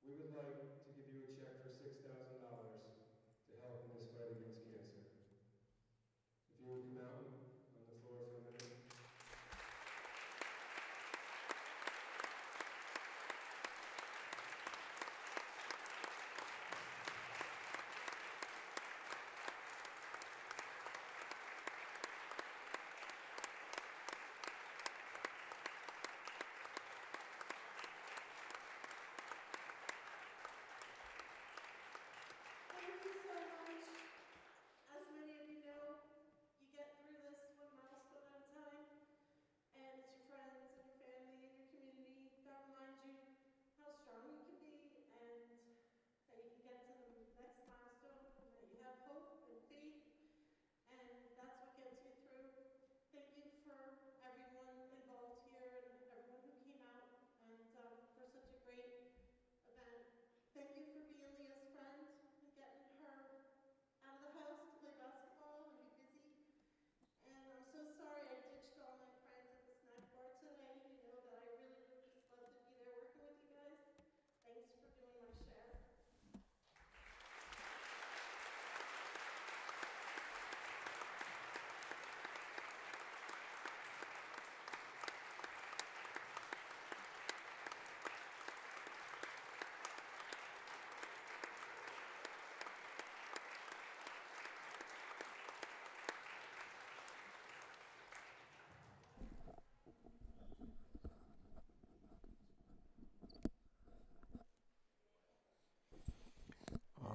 We would like to give you a check for $6,000 to help in this fight against cancer. If you would come out on the floor for a minute. Thank you so much. As many of you know, you get through this one milestone at a time, and it's your friends and your family and your community that reminds you how strong you can be and that you can get to the next milestone and that you have hope and faith, and that's what gets you through. Thank you for everyone involved here and everyone who came out and for such a great event. Thank you for being Leah's friend and getting her out of the house to play basketball and be busy. And I'm so sorry I ditched all my friends at the snack bar today. You know that I really would just love to be there working with you guys. Thanks for doing my share.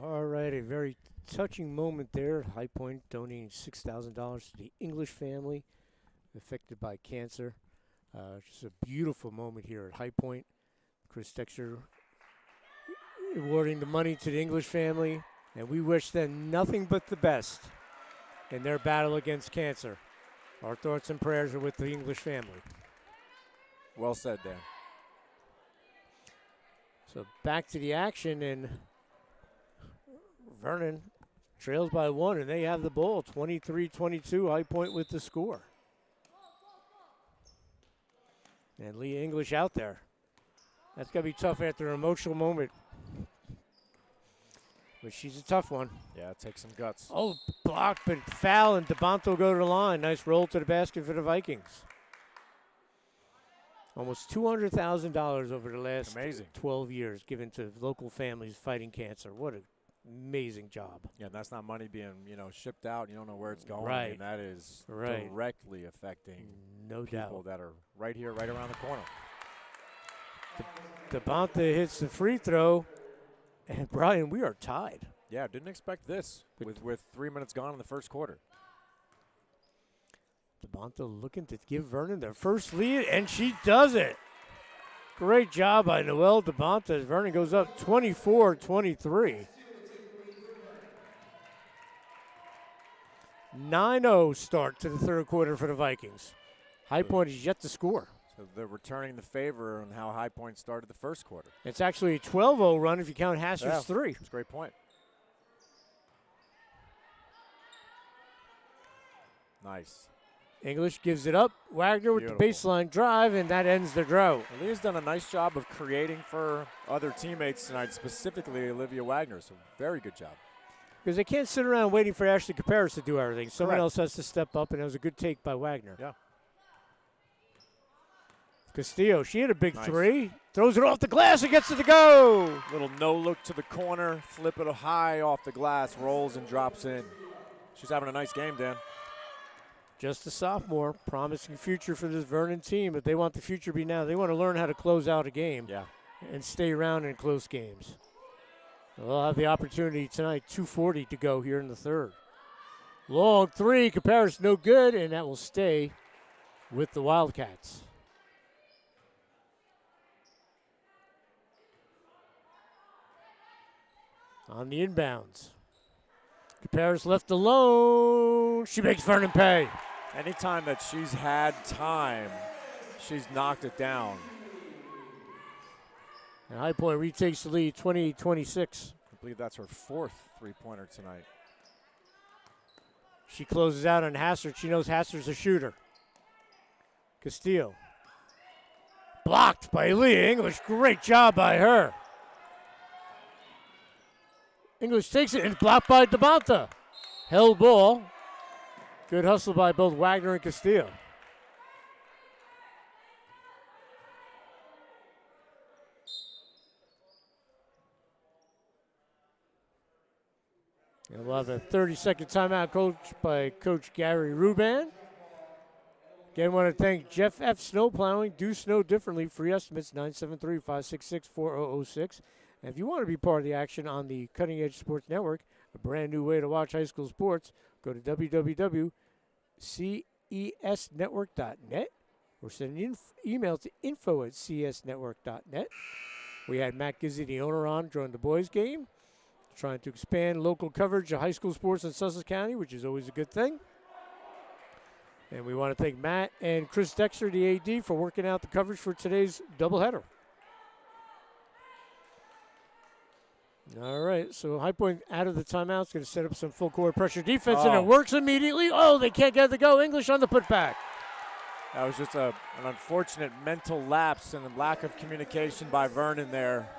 All right, a very touching moment there. High Point donating $6,000 to the English family affected by cancer. Just a beautiful moment here at High Point. Chris Dexter awarding the money to the English family, and we wish them nothing but the best in their battle against cancer. Our thoughts and prayers are with the English family. Well said, Dan. So back to the action, and Vernon trails by 1, and they have the ball, 23-22, High Point with the score. And Leah English out there. That's got to be tough after an emotional moment. But she's a tough one. Yeah, it takes some guts. Oh, blocked, but foul, and DeBonto will go to the line. Nice roll to the basket for the Vikings. Almost $200,000 over the last Amazing. 12 years given to local families fighting cancer. What an amazing job. Yeah, that's not money being, shipped out. You don't know where it's going. Right. And that is Right. directly affecting No people doubt. that are right here, right around the corner. DeBonta hits the free throw, and Brian, we are tied. Yeah, didn't expect this with 3 minutes gone in the first quarter. DeBonta looking to give Vernon their first lead, and she does it. Great job by Noelle DeBonta as Vernon goes up 24-23. 9-0 start to the third quarter for the Vikings. High Point is yet to score. So they're returning the favor on how High Point started the first quarter. It's actually a 12-0 run if you count Hasser's three. That's a great point. Nice. English gives it up. Wagner with the Beautiful. baseline drive, and that ends the drought. Leah's done a nice job of creating for other teammates tonight, specifically Olivia Wagner. So very good job. Because they can't sit around waiting for Ashley Caparis to do everything. Someone Correct. else has to step up, and it was a good take by Wagner. Yeah. Castillo, she had a big Nice. three. Throws it off the glass and gets it to go. Little no look to the corner, flip it high off the glass, rolls and drops in. She's having a nice game, Dan. Just a sophomore, promising future for this Vernon team, but they want the future to be now. They want to learn how to close out a game Yeah. and stay around in close games. They'll have the opportunity tonight, 2:40 to go here in the third. Long three, Caparis no good, and that will stay with the Wildcats. on the inbounds. Caparis left alone. She makes Vernon pay. Anytime that she's had time, she's knocked it down. And High Point retakes the lead, 28-26. I believe that's her 4th three-pointer tonight. She closes out on Hassard. She knows Hassard's a shooter. Castillo. Blocked by Leah English. Great job by her. English takes it and blocked by DeBonta. Held ball. Good hustle by both Wagner and Castillo. And we'll have a 30-second timeout coached by Coach Gary Ruban. Again, want to thank Jeff F. Snowplowing. Do snow differently. Free estimates, 973-566-4006. And if you want to be part of the action on the Cutting Edge Sports Network, a brand new way to watch high school sports, go to www.csnetwork.net or send an email to info@csnetwork.net. We had Matt Gizzi, the owner, on during the boys' game, trying to expand local coverage of high school sports in Sussex County, which is always a good thing. And we want to thank Matt and Chris Dexter, the AD, for working out the coverage for today's doubleheader. All right, so High Point out of the timeout is going to set up some full court pressure defense, and it works immediately. Oh, they can't get it to go. English on the putback. That was just an unfortunate mental lapse and a lack of communication by Vernon there.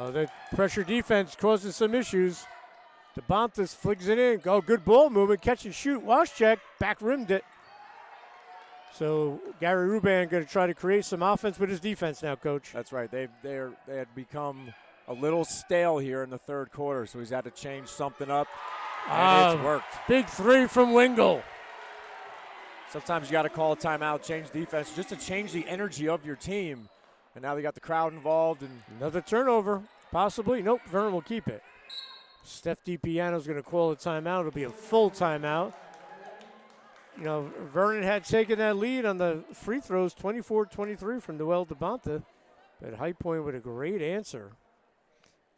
The pressure defense causing some issues. DeBonta flicks it in. Oh, good ball movement, catch and shoot. Waschek back rimmed it. So Gary Ruban going to try to create some offense with his defense now, Coach. That's right. They had become a little stale here in the third quarter, so he's had to change something up, and it's worked. Big three from Wingle. Sometimes you got to call a timeout, change defense, just to change the energy of your team. And now they got the crowd involved. And another turnover, possibly. Nope, Vernon will keep it. Steph DiPiano's going to call a timeout. It'll be a full timeout. You know, Vernon had taken that lead on the free throws, 24-23 from Noel DeBonta. But High Point with a great answer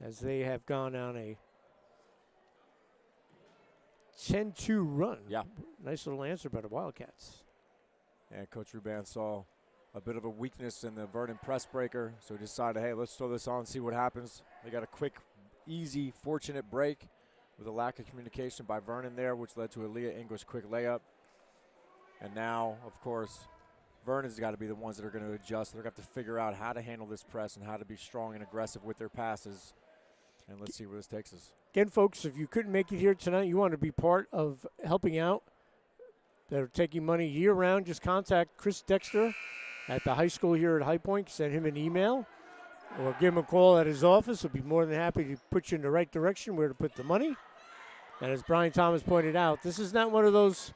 as they have gone on a 10-2 run. Yeah. Nice little answer by the Wildcats. And Coach Ruban saw a bit of a weakness in the Vernon press breaker, so he decided, hey, let's throw this on and see what happens. They got a quick, easy, fortunate break with a lack of communication by Vernon there, which led to a Leah English quick layup. And now, of course, Vernon's got to be the ones that are going to adjust. They're going to have to figure out how to handle this press and how to be strong and aggressive with their passes. And let's see where this takes us. Again, folks, if you couldn't make it here tonight, you want to be part of helping out. They're taking money year-round. Just contact Chris Dexter at the high school here at High Point. Send him an email or give him a call at his office. He'll be more than happy to put you in the right direction where to put the money. And as Brian Thomas pointed out, this is not one of those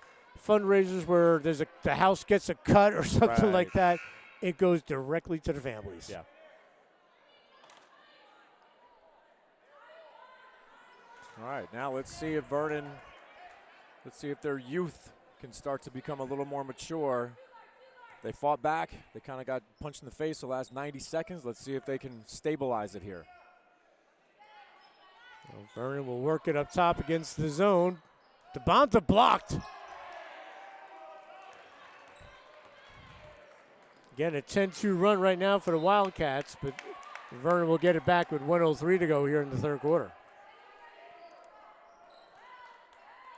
fundraisers where the house gets a cut or something like that. It goes directly to the families. Yeah. All right, now let's see if their youth can start to become a little more mature. They fought back. They kind of got punched in the face the last 90 seconds. Let's see if they can stabilize it here. Well, Vernon will work it up top against the zone. DeBonta blocked. Again, a 10-2 run right now for the Wildcats, but Vernon will get it back with 1:03 to go here in the third quarter.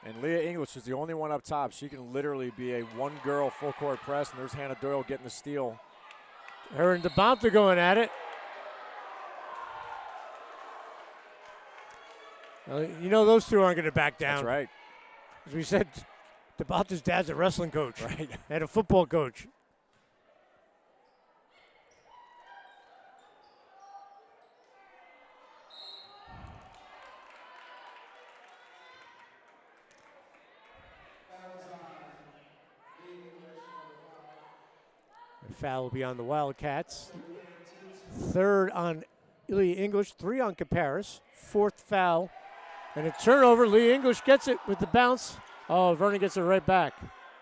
And Leah English is the only one up top. She can literally be a one-girl full-court press, and there's Hannah Doyle getting the steal. Her and DeBonta going at it. You know those two aren't going to back down. That's right. As we said, DeBonta's dad's a wrestling coach. Right. And a football coach. Foul will be on the Wildcats. Third on Leah English, 3 on Caparis. Fourth foul. And a turnover. Leah English gets it with the bounce. Oh, Vernon gets it right back.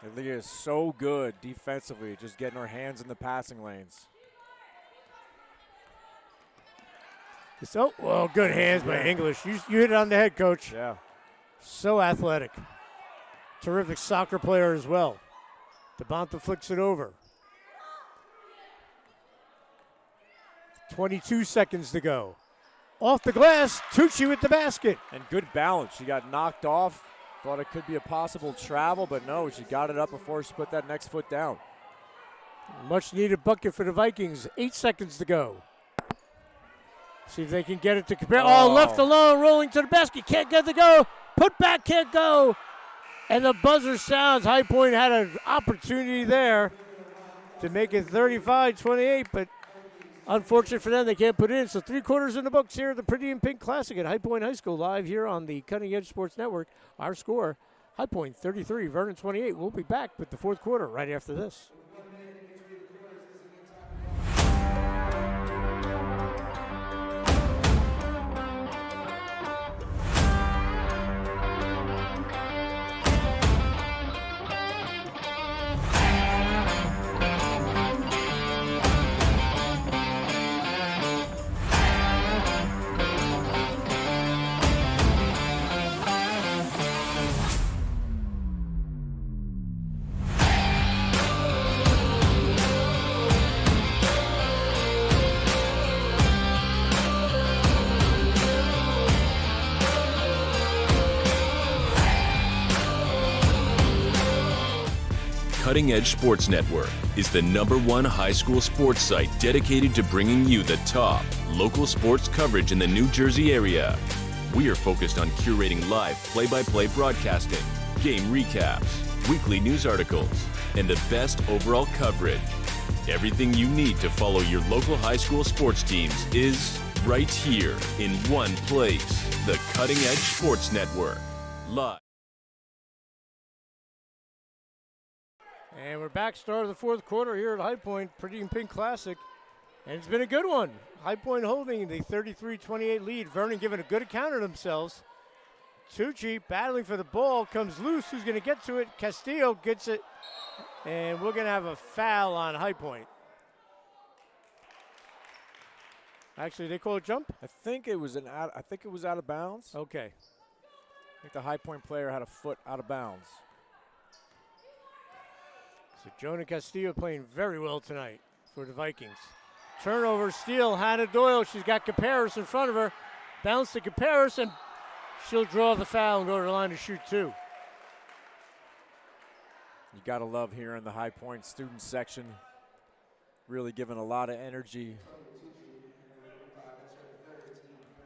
And Leah is so good defensively, just getting her hands in the passing lanes. Oh, well, good hands by English. You hit it on the head, Coach. Yeah. So athletic. Terrific soccer player as well. DeBonta flicks it over. 22 seconds to go. Off the glass, Tucci with the basket. And good balance. She got knocked off. Thought it could be a possible travel, but no, she got it up before she put that next foot down. Much needed bucket for the Vikings. 8 seconds to go. See if they can get it to compare. Oh, left alone, rolling to the basket. Can't get the go. Put back, can't go. And the buzzer sounds. High Point had an opportunity there to make it 35-28, but unfortunate for them, they can't put it in. So 3/4 in the books here at the Pretty in Pink Classic at High Point High School, live here on the Cutting Edge Sports Network. Our score, High Point 33, Vernon 28. We'll be back with the fourth quarter right after this. Cutting Edge Sports Network is the #1 high school sports site dedicated to bringing you the top local sports coverage in the New Jersey area. We are focused on curating live play-by-play broadcasting, game recaps, weekly news articles, and the best overall coverage. Everything you need to follow your local high school sports teams is right here in one place. The Cutting Edge Sports Network. Live. And we're back, start of the fourth quarter here at High Point, Pretty in Pink Classic. And it's been a good one. High Point holding the 33-28 lead. Vernon giving a good account of themselves. Tucci battling for the ball, comes loose. Who's going to get to it? Castillo gets it. And we're going to have a foul on High Point. Actually, they call a jump? I think it was out of bounds. Okay. I think the High Point player had a foot out of bounds. So Jonah Castillo playing very well tonight for the Vikings. Turnover, steal, Hannah Doyle. She's got Caparis in front of her. Bounce to Caparis, and she'll draw the foul and go to the line to shoot two. You got to love here in the High Point student section. Really giving a lot of energy.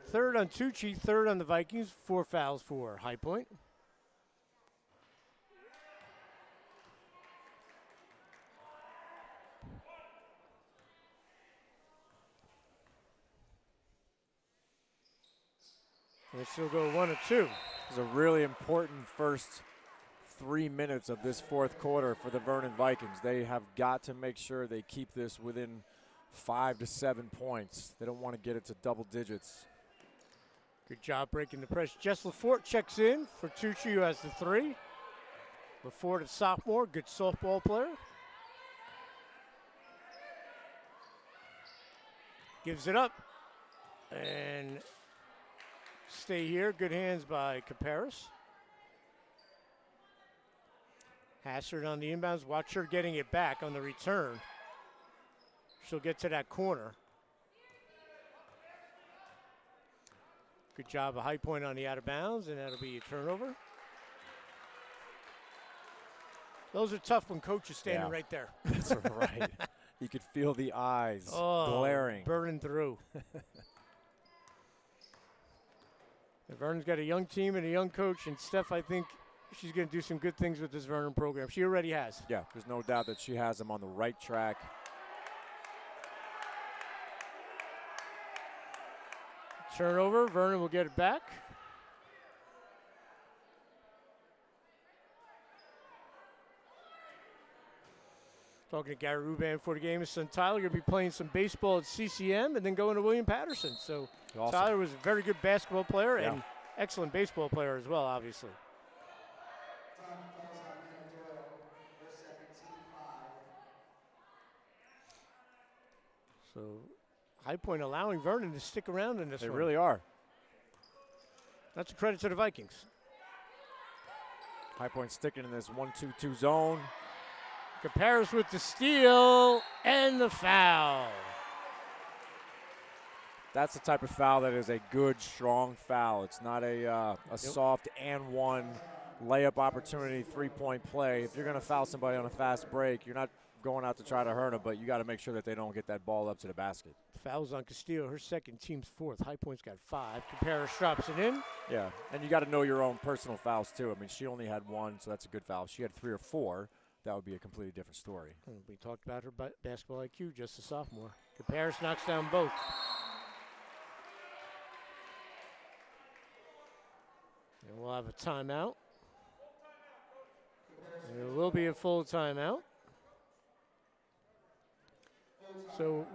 Third on Tucci, third on the Vikings. 4 fouls for High Point. They still go 1 or 2. It's a really important first 3 minutes of this fourth quarter for the Vernon Vikings. They have got to make sure they keep this within 5 to 7 points. They don't want to get it to double digits. Good job breaking the press. Jess LaForte checks in for Tucci, who has the 3. LaForte, a sophomore, good softball player. Gives it up. And stay here. Good hands by Caparis. Hassard on the inbounds. Watch her getting it back on the return. She'll get to that corner. Good job of High Point on the out of bounds, and that'll be a turnover. Those are tough when coach is standing right there. That's right. You could feel the eyes glaring. Burning through. Vernon's got a young team and a young coach, and Steph, I think she's going to do some good things with this Vernon program. She already has. Yeah, there's no doubt that she has them on the right track. Turnover, Vernon will get it back. Talking to Gary Ruban before the game, his son Tyler going to be playing some baseball at CCM and then going to William Patterson. So Awesome. Tyler was a very good basketball player and excellent baseball player as well, obviously. So High Point allowing Vernon to stick around in this They one. really are. That's a credit to the Vikings. High Point sticking in this 1-2-2 zone. Caparis with the steal and the foul. That's the type of foul that is a good, strong foul. It's not a soft and one layup opportunity, three-point play. If you're going to foul somebody on a fast break, you're not going out to try to hurt them, but you got to make sure that they don't get that ball up to the basket. Fouls on Castillo, her second, team's fourth. High Point's got 5. Caparis drops it in. Yeah, and you got to know your own personal fouls too. I mean, she only had 1, so that's a good foul. If she had 3 or 4, that would be a completely different story. We talked about her basketball IQ, just a sophomore. Caparis knocks down both. And we'll have a timeout. There will be a full timeout. So,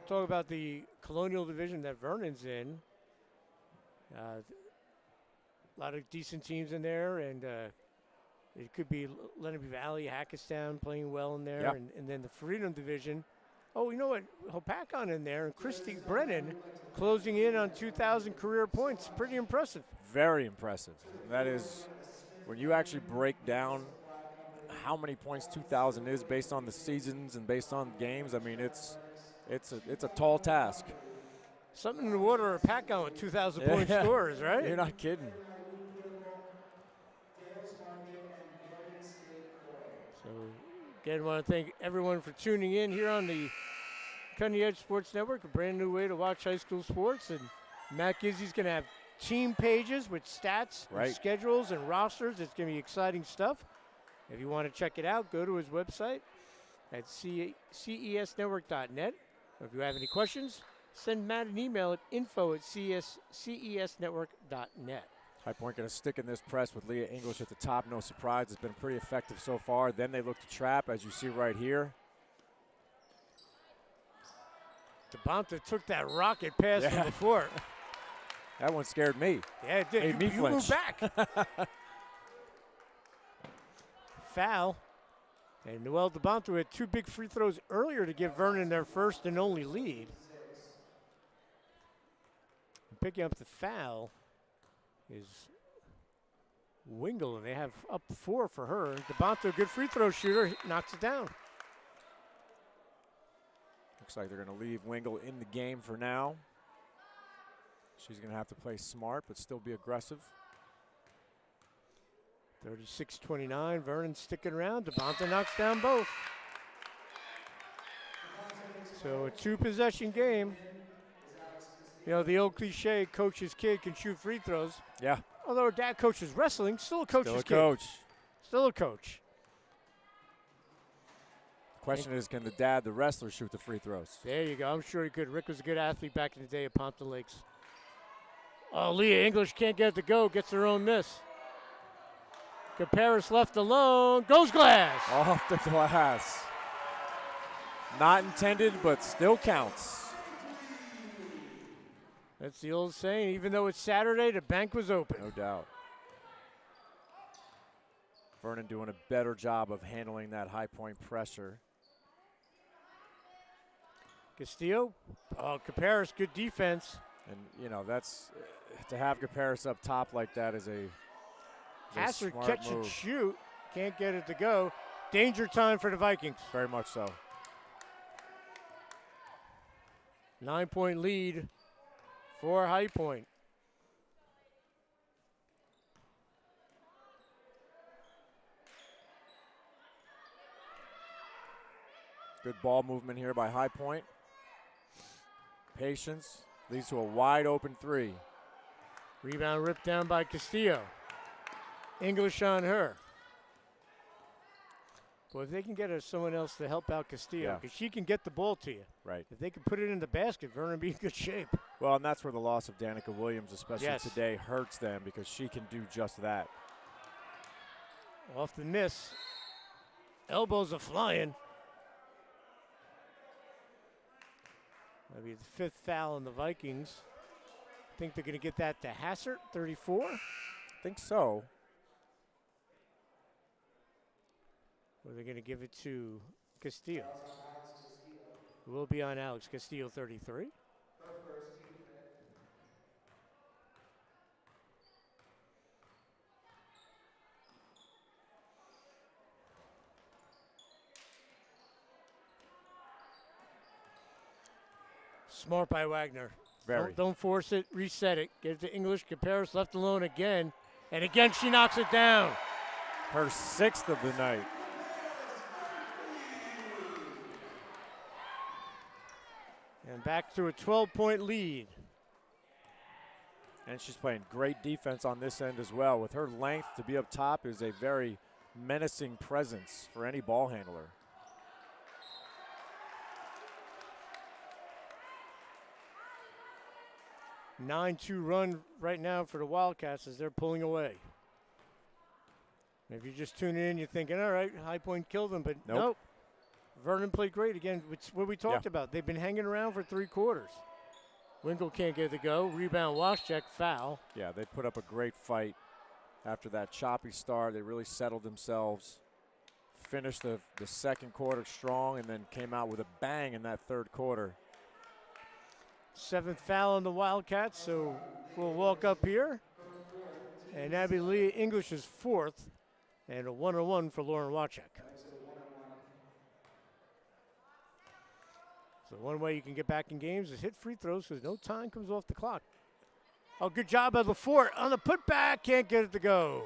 talk about the Colonial Division that Vernon's in. A lot of decent teams in there, and it could be Lenape Valley, Hackettstown playing well in there, Yep. and then the Freedom Division. Oh, you know what? Hopakon in there, and Christy Brennan closing in on 2,000 career points. Pretty impressive. Very impressive. That is, when you actually break down how many points 2,000 is based on the seasons and based on games, I mean, it's a tall task. Something in the water of Hopakon with 2,000 point scores, right? You're not kidding. So, again, I want to thank everyone for tuning in here on the Cutting Edge Sports Network, a brand new way to watch high school sports. And Matt Gizzy's going to have team pages with stats, and schedules, and rosters. It's going to be exciting stuff. If you want to check it out, go to his website at cesnetwork.net. Or if you have any questions, send Matt an email at info@cesnetwork.net. High Point going to stick in this press with Leah English at the top. No surprise. It's been pretty effective so far. Then they look to trap, as you see right here. DeBonta took that rocket pass from before. That one scared me. Yeah, it did. Made me You moved flinch. back. Foul. And Noel DeBonta had 2 big free throws earlier to give Vernon their first and only lead. And picking up the foul is Wingle, and they have up 4 for her. DeBonta, a good free throw shooter, knocks it down. Looks like they're going to leave Wingle in the game for now. She's going to have to play smart, but still be aggressive. 36-29, Vernon sticking around. DeBonta knocks down both. So a 2-possession game. You know, the old cliche, coach's kid can shoot free throws. Yeah. Although her dad coaches wrestling, still a coach's kid. Still a coach. Still a coach. Question is, can the dad, the wrestler, shoot the free throws? There you go. I'm sure he could. Rick was a good athlete back in the day at Pompton Lakes. Oh, Leah English can't get it to go. Gets her own miss. Caparis left alone. Goes glass. Off the glass. Not intended, but still counts. That's the old saying. Even though it's Saturday, the bank was open. No doubt. Vernon doing a better job of handling that high point pressure. Castillo. Oh, Caparis, good defense. And, you know, that's to have Caparis up top like that is a Hassard smart catch move. and shoot. Can't get it to go. Danger time for the Vikings. Very much so. 9-point lead for High Point. Good ball movement here by High Point. Patience leads to a wide open 3. Rebound ripped down by Castillo. English on her. Well, if they can get someone else to help out Castillo, because she can get the ball to you. Right. If they can put it in the basket, Vernon will be in good shape. Well, and that's where the loss of Danica Williams, especially Yes. today, hurts them because she can do just that. Off the miss. Elbows are flying. That'll be the 5th foul on the Vikings. I think they're going to get that to Hassert, 34. I think so. Or they're going to give it to Castillo. It will be on Alex Castillo, 33. Smart by Wagner. Very. Don't force it. Reset it. Get it to English. Caparis left alone again. And again, she knocks it down. Her 6th of the night. And back to a 12-point lead. And she's playing great defense on this end as well. With her length to be up top is a very menacing presence for any ball handler. A 9-2 run right now for the Wildcats as they're pulling away. If you're just tuning in, you're thinking, all right, High Point killed them, but nope. Vernon played great. Again, it's what we talked about. They've been hanging around for 3 quarters. Winkle can't get the go. Rebound, Waschek, foul. Yeah, they put up a great fight after that choppy start. They really settled themselves, finished the second quarter strong, and then came out with a bang in that third quarter. 7th foul on the Wildcats, so we'll walk up here. And Abby Lee English is 4th, and a 1-on-1 for Lauren Waschek. So one way you can get back in games is hit free throws because no time comes off the clock. Oh, good job by LaFort on the putback. Can't get it to go.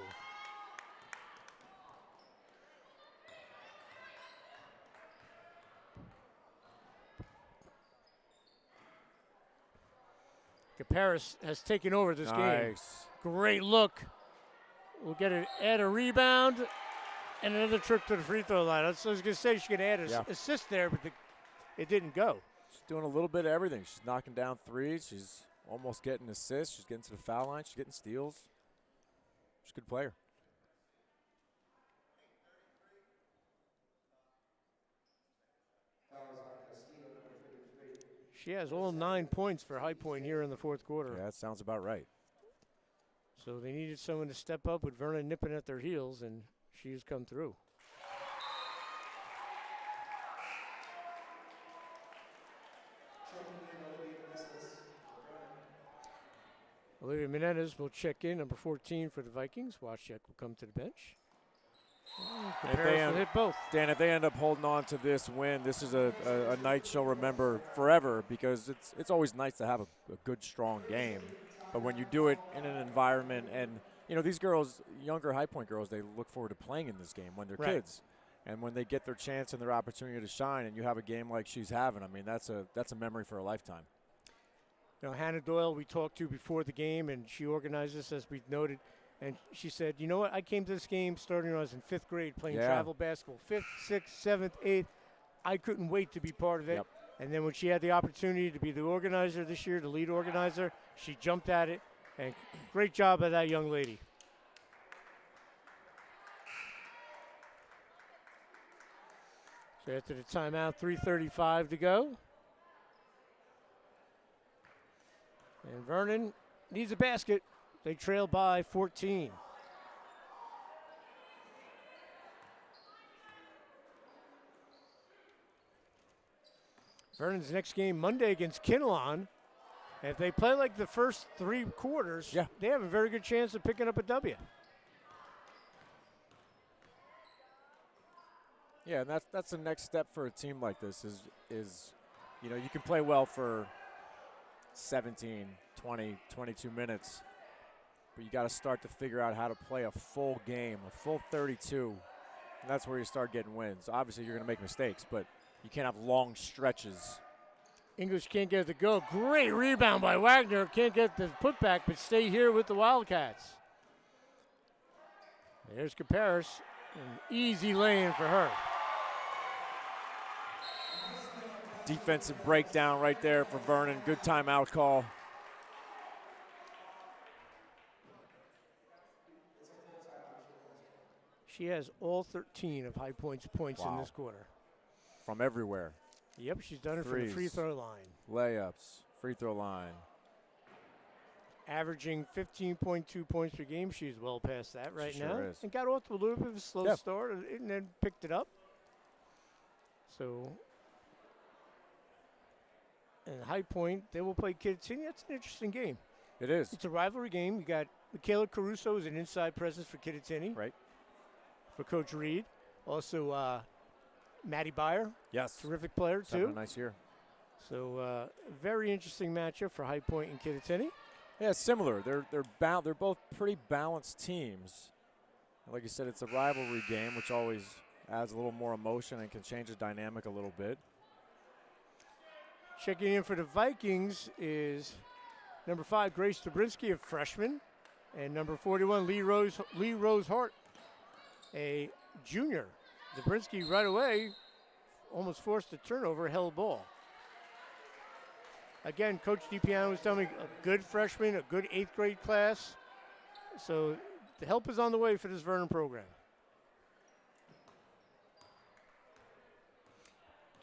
Caparis has taken over this game. Great look. We'll add a rebound and another trip to the free throw line. I was going to say she could add an assist there, but it didn't go. She's doing a little bit of everything. She's knocking down threes. She's almost getting assists. She's getting to the foul line. She's getting steals. She's a good player. She has all 9 points for High Point here in the fourth quarter. Yeah, that sounds about right. So they needed someone to step up with Vernon nipping at their heels, and she's come through. Olivia Menendez will check in, number 14 for the Vikings. Waschek will come to the bench. If they hit both. Dan, if they end up holding on to this win, this is a night she'll remember forever because it's always nice to have a good, strong game. But when you do it in an environment, and you know these girls, younger High Point girls, they look forward to playing in this game when they're kids, and when they get their chance and their opportunity to shine, and you have a game like she's having. I mean, that's a memory for a lifetime. You know, Hannah Doyle we talked to before the game, and she organized this as we noted. And she said, you know what, I came to this game starting when I was in 5th grade playing travel basketball. 5th, 6th, 7th, 8th. I couldn't wait to be part of it. Yep. And then when she had the opportunity to be the organizer this year, the lead organizer, she jumped at it. And great job by that young lady. So after the timeout, 3:35 to go. And Vernon needs a basket. They trail by 14. Vernon's next game Monday against Kinnelon. And if they play like the first 3 quarters, they have a very good chance of picking up a W. Yeah, and that's the next step for a team like this is you know, you can play well for 17, 20, 22 minutes. But you got to start to figure out how to play a full game, a full 32. And that's where you start getting wins. Obviously, you're going to make mistakes, but you can't have long stretches. English can't get it to go. Great rebound by Wagner. Can't get the putback, but stay here with the Wildcats. There's Caparis. An easy lay-in for her. Defensive breakdown right there for Vernon. Good timeout call. She has all 13 of High Point's points in this quarter. From everywhere. Yep, she's done it from the free throw line. Layups, free throw line. Averaging 15.2 points per game. She's well past that right now. Sure is. And got off to a little bit of a slow start and then picked it up. So and High Point, they will play Kittatinny. That's an interesting game. It is. It's a rivalry game. You got Michaela Caruso is an inside presence for Kittatinny. Right. For Coach Reed. Also, Maddie Byer. Yes. Terrific player, He's having too. a nice year. So, very interesting matchup for High Point and Kittatinny. Yeah, similar. They're both pretty balanced teams. Like you said, it's a rivalry game, which always adds a little more emotion and can change the dynamic a little bit. Checking in for the Vikings is number 5, Grace Dobrinsky, a freshman, and number 41, Lee Rose Hart, a junior. Dobrinsky right away almost forced a turnover, held ball. Again, Coach DiPiano was telling me a good freshman, a good 8th grade class. So the help is on the way for this Vernon program.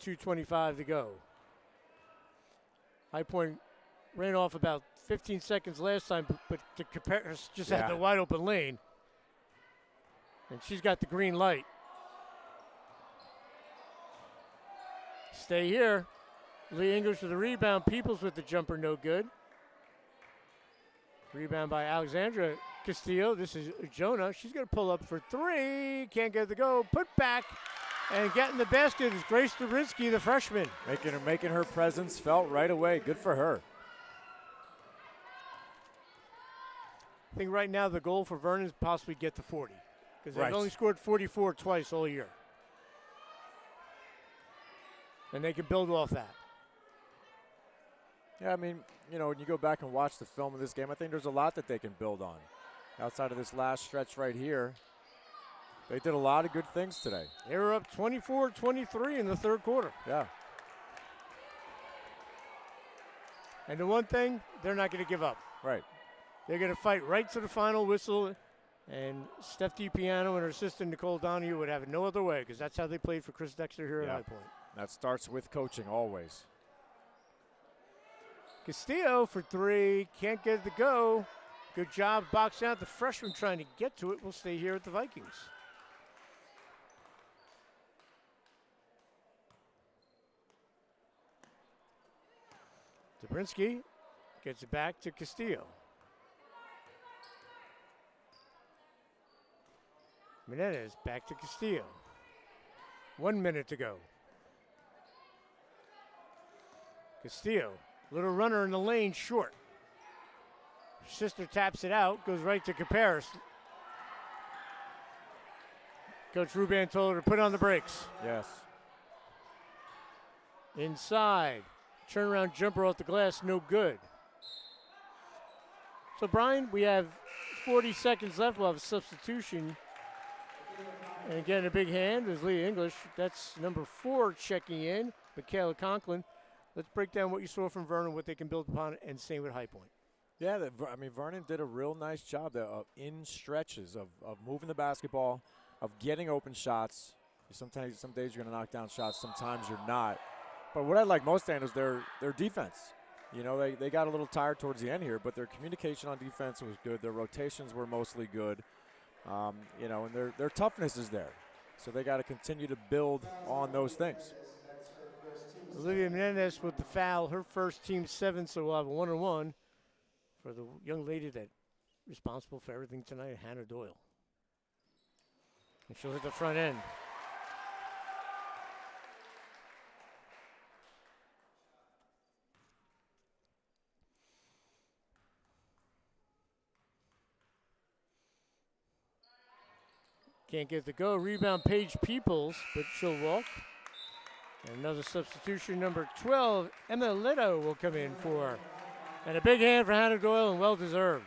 2:25 to go. High Point ran off about 15 seconds last time, but to compare, just had the wide open lane. And she's got the green light. Stay here. Lee English with the rebound. Peoples with the jumper, no good. Rebound by Alexandra Castillo. This is Jonah. She's going to pull up for 3. Can't get it to go. Put back. And getting the basket is Grace Dobrinsky, the freshman. Making her presence felt right away. Good for her. I think right now the goal for Vernon is possibly get to 40. Because they've Right. only scored 44 twice all year. And they can build off that. Yeah, I mean, when you go back and watch the film of this game, I think there's a lot that they can build on. Outside of this last stretch right here, they did a lot of good things today. They were up 24-23 in the third quarter. Yeah. And the one thing, they're not going to give up. Right. They're going to fight right to the final whistle. And Steph DiPiano and her assistant Nicole Donahue would have it no other way because that's how they played for Chris Dexter here at High Point. That starts with coaching always. Castillo for 3. Can't get it to go. Good job boxing out the freshman trying to get to it. Will stay here at the Vikings. Dobrinsky gets it back to Castillo. Menendez back to Castillo. 1 minute to go. Castillo, little runner in the lane, short. Sister taps it out, goes right to Caparis. Coach Ruban told her to put on the brakes. Yes. Inside, turnaround jumper off the glass, no good. So Brian, we have 40 seconds left. We'll have a substitution. And again, a big hand is Lee English. That's number 4 checking in, Michaela Conklin. Let's break down what you saw from Vernon, what they can build upon, and same with High Point. Yeah, Vernon did a real nice job there in stretches of moving the basketball, of getting open shots. Some days you're going to knock down shots, sometimes you're not. But what I like most, Dan, is their defense. They got a little tired towards the end here, but their communication on defense was good. Their rotations were mostly good. And their toughness is there. So they got to continue to build on those things. Olivia Menendez with the foul, her first team 7, so we'll have a 1-on-1 for the young lady that's responsible for everything tonight, Hannah Doyle. And she'll hit the front end. Can't get the go. Rebound, Paige Peoples, but she'll walk. And another substitution, number 12, Emma Leto will come in for. And a big hand for Hannah Doyle, and well-deserved.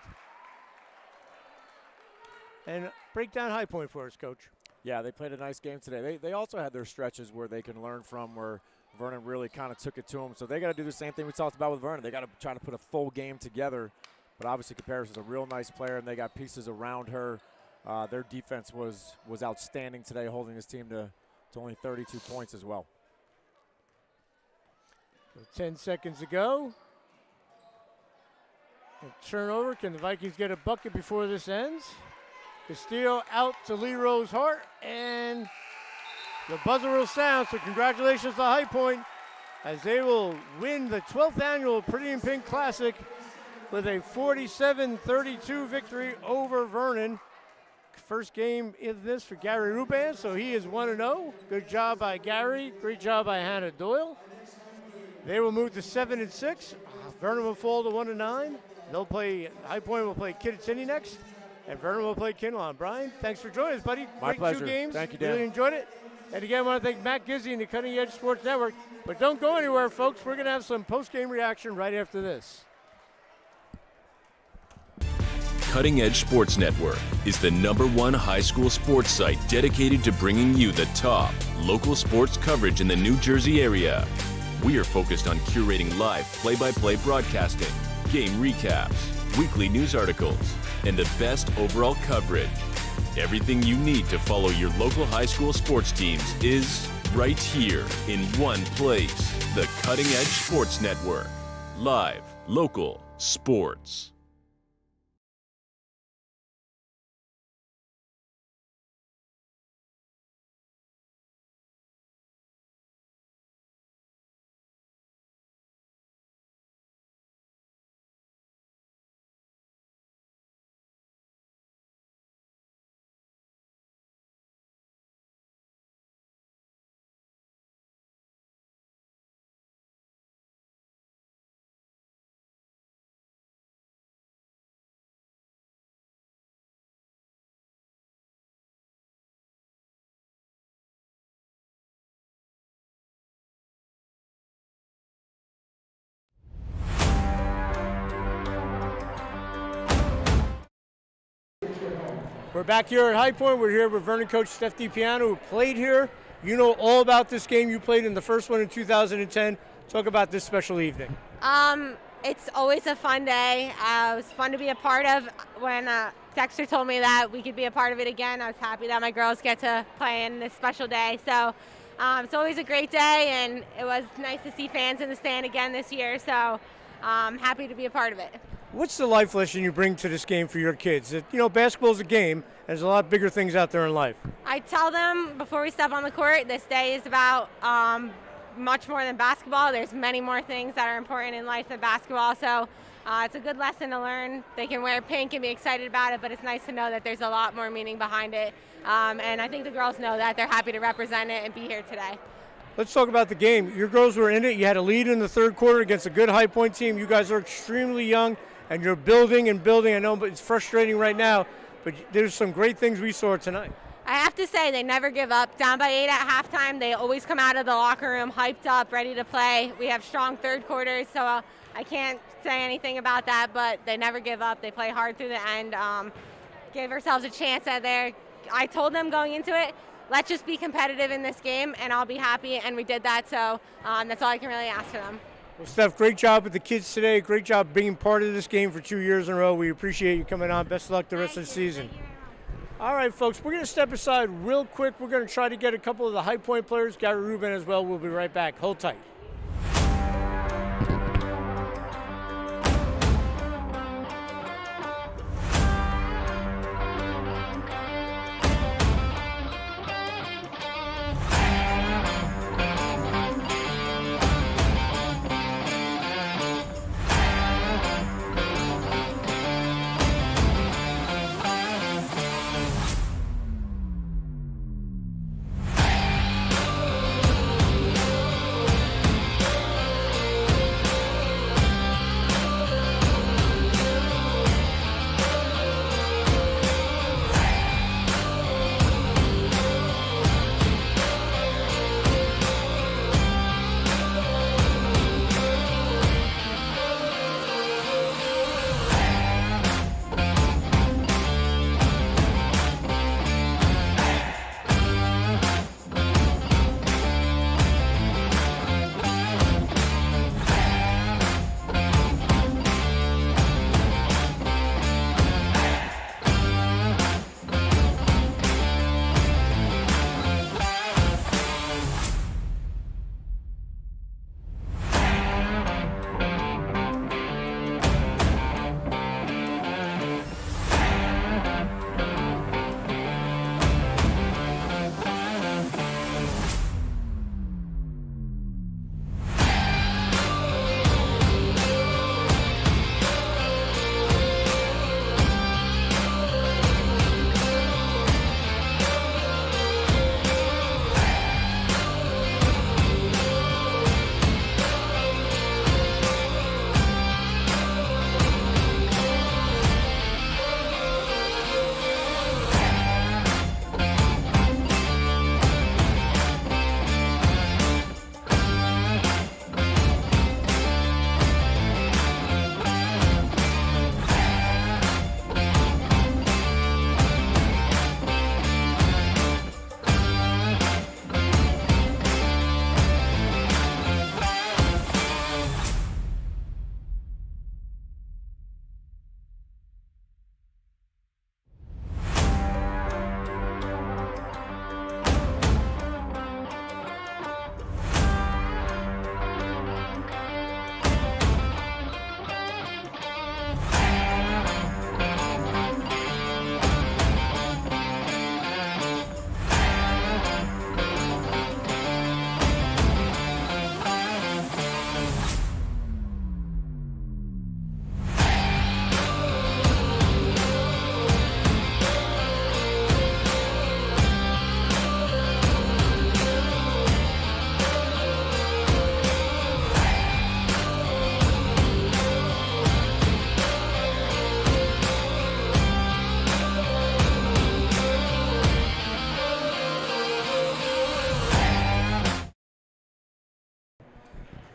And break down High Point for us, Coach. Yeah, they played a nice game today. They also had their stretches where they can learn from, where Vernon really kind of took it to them. So they got to do the same thing we talked about with Vernon. They got to try to put a full game together. But obviously, Caparis is a real nice player, and they got pieces around her. Their defense was outstanding today, holding this team to only 32 points as well. So 10 seconds to go. A turnover. Can the Vikings get a bucket before this ends? Castillo out to Lee Rose Hart, and the buzzer will sound. So congratulations to High Point. as they will win the 12th annual Pretty in Pink Classic with a 47-32 victory over Vernon. First game in this for Gary Ruban, so he is 1-0. Good job by Gary. Great job by Hannah Doyle. They will move to 7-6. Vernon will fall to 1-9. They'll play, High Point will play Kittatinny next, and Vernon will play Kinlaw. Brian, thanks for joining us, buddy. My Great pleasure. 2 games. Thank you, Dan. Really enjoyed it. And again, I want to thank Matt Gizzi and the Cutting Edge Sports Network. But don't go anywhere, folks. We're going to have some post-game reaction right after this. Cutting Edge Sports Network is the #1 high school sports site dedicated to bringing you the top local sports coverage in the New Jersey area. We are focused on curating live play-by-play broadcasting, game recaps, weekly news articles, and the best overall coverage. Everything you need to follow your local high school sports teams is right here in one place. The Cutting Edge Sports Network. Live, local, sports. We're back here at High Point. We're here with Vernon coach Steph DiPiano, who played here. You know all about this game. You played in the first one in 2010. Talk about this special evening. It's always a fun day. It was fun to be a part of. When Dexter told me that we could be a part of it again, I was happy that my girls get to play in this special day. So it's always a great day, and it was nice to see fans in the stand again this year. So I'm happy to be a part of it. What's the life lesson you bring to this game for your kids? That, you know, basketball's a game, and there's a lot bigger things out there in life. I tell them before we step on the court, this day is about much more than basketball. There's many more things that are important in life than basketball. So it's a good lesson to learn. They can wear pink and be excited about it, but it's nice to know that there's a lot more meaning behind it. And I think the girls know that. They're happy to represent it and be here today. Let's talk about the game. Your girls were in it. You had a lead in the third quarter against a good High Point team. You guys are extremely young, and you're building and building. I know, but it's frustrating right now, but there's some great things we saw tonight. I have to say, they never give up. Down by 8 at halftime, they always come out of the locker room hyped up, ready to play. We have strong third quarters, so I can't say anything about that, but they never give up. They play hard through the end. Gave ourselves a chance out there. I told them going into it, let's just be competitive in this game, and I'll be happy, and we did that, so that's all I can really ask for them. Well, Steph, great job with the kids today. Great job being part of this game for 2 years in a row. We appreciate you coming on. Best of luck the rest of the season. All right, folks, we're going to step aside real quick. We're going to try to get a couple of the High Point players, Gary Ruban as well. We'll be right back. Hold tight.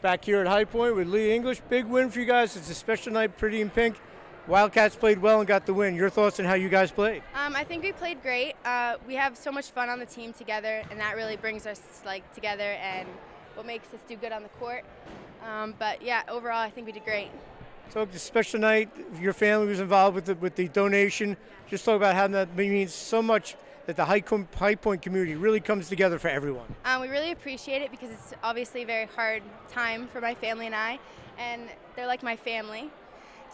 back here at High Point with Lee English. Big win for you guys. It's a special night, pretty in pink. Wildcats played well and got the win. Your thoughts on how you guys played? I think we played great. We have so much fun on the team together, and that really brings us together and what makes us do good on the court. But yeah, overall, I think we did great. So it's a special night. Your family was involved with the donation. Just talk about how that means so much that the High Point community really comes together for everyone. We really appreciate it because it's obviously a very hard time for my family and I, and they're like my family.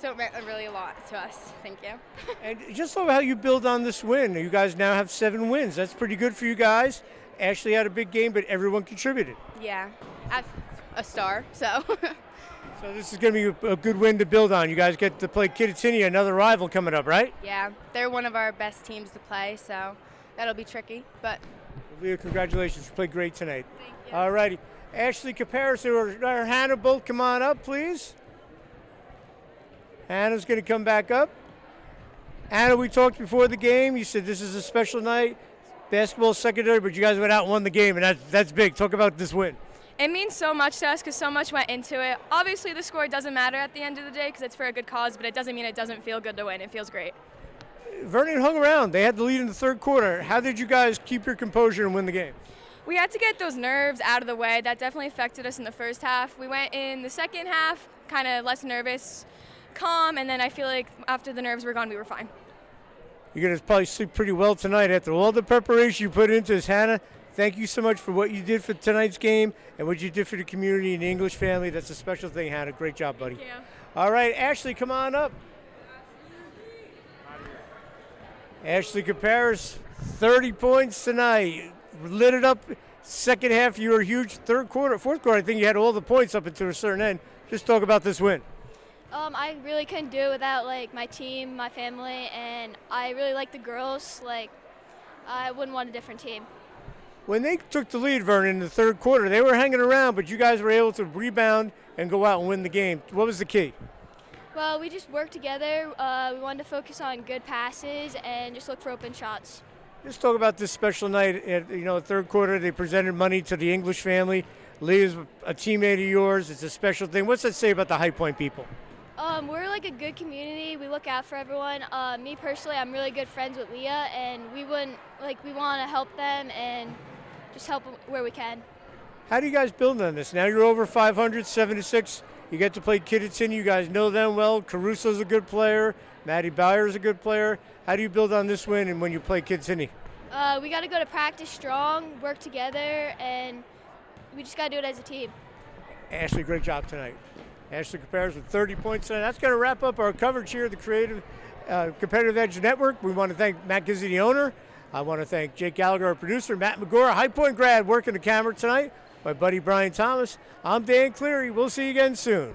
So it meant really a lot to us. Thank you. And just talk about how you build on this win. You guys now have 7 wins. That's pretty good for you guys. Ashley had a big game, but everyone contributed. Yeah, a star, so. So this is going to be a good win to build on. You guys get to play Kittatinny, another rival coming up, right? Yeah, they're one of our best teams to play, so that'll be tricky, but. Leah, congratulations. You played great tonight. Thank you. All righty. Ashley Caparis or Hannah, both come on up, please. Hannah's going to come back up. Hannah, we talked before the game. You said this is a special night. Basketball secondary, but you guys went out and won the game, and that's big. Talk about this win. It means so much to us because so much went into it. Obviously, the score doesn't matter at the end of the day because it's for a good cause, but it doesn't mean it doesn't feel good to win. It feels great. Vernon hung around. They had the lead in the third quarter. How did you guys keep your composure and win the game? We had to get those nerves out of the way. That definitely affected us in the first half. We went in the second half kind of less nervous, calm, and then I feel like after the nerves were gone, we were fine. You're going to probably sleep pretty well tonight after all the preparation you put into this. Hannah, thank you so much for what you did for tonight's game and what you did for the community and the English family. That's a special thing, Hannah. Great job, buddy. Thank you. All right, Ashley, come on up. Ashley Caparis, 30 points tonight. Lit it up. Second half, you were huge. Fourth quarter, I think you had all the points up until a certain end. Just talk about this win. I really couldn't do it without my team, my family, and I really like the girls. I wouldn't want a different team. When they took the lead, Vernon, in the third quarter, they were hanging around, but you guys were able to rebound and go out and win the game. What was the key? Well, we just worked together. We wanted to focus on good passes and just look for open shots. Just talk about this special night. Third quarter, they presented money to the English family. Leah's a teammate of yours. It's a special thing. What's that say about the High Point people? We're a good community. We look out for everyone. Me personally, I'm really good friends with Leah, and we want to help them and just help where we can. How do you guys build on this? Now you're over 500, 7-6. You get to play Kittatinny. You guys know them well. Caruso's a good player. Maddie Byer's a good player. How do you build on this win and when you play Kittatinny? We got to go to practice strong, work together, and we just got to do it as a team. Ashley, great job tonight. Ashley Caparis with 30 points tonight. That's going to wrap up our coverage here at the Competitive Edge Network. We want to thank Matt Gizzi, the owner. I want to thank Jake Gallagher, our producer, Matt McGora, High Point grad, working the camera tonight. My buddy Brian Thomas. I'm Dan Cleary. We'll see you again soon.